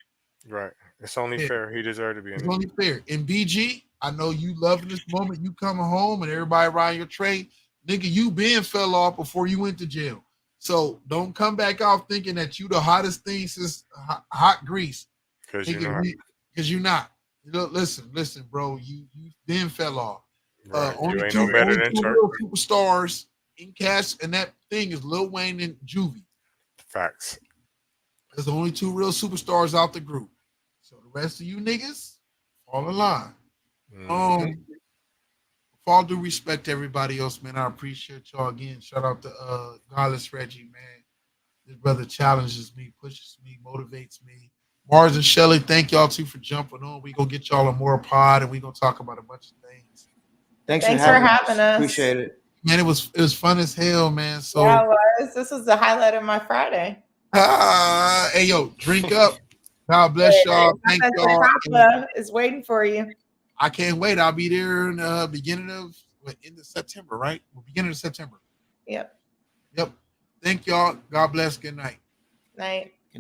Right. It's only fair. He deserved to be in It's it. only fair. And BG, I know you loving this moment. You coming home and everybody riding your train. Nigga, you been fell off before you went to jail. So don't come back out thinking that you the hottest thing since hot grease. Because you're not. Because you're not. You know, listen, bro. You then fell off. Right. Only You ain't two, no better only than two Church. real superstars in cash, and that thing is Lil Wayne and Juvie. Facts. There's only two real superstars out the group. So the rest of you niggas, fall in line. Mhm. With all due respect to everybody else, man, I appreciate y'all again. Shout out to Godless Reggie, man. This brother challenges me, pushes me, motivates me. Mars and Shelly, thank y'all too for jumping on. We gonna get y'all a more pod, and we gonna talk about a bunch of things. Thanks Thanks for for having having us. Appreciate it. Man, it was fun as hell, man. So Yeah, it was. This was the highlight of my Friday. hey yo, drink up. God bless y'all. Thank y'all. Papa is waiting for you. I can't wait. I'll be there in the beginning of end of September, right? Beginning of September. Yep. Yep. Thank y'all. God bless. Good night. Night.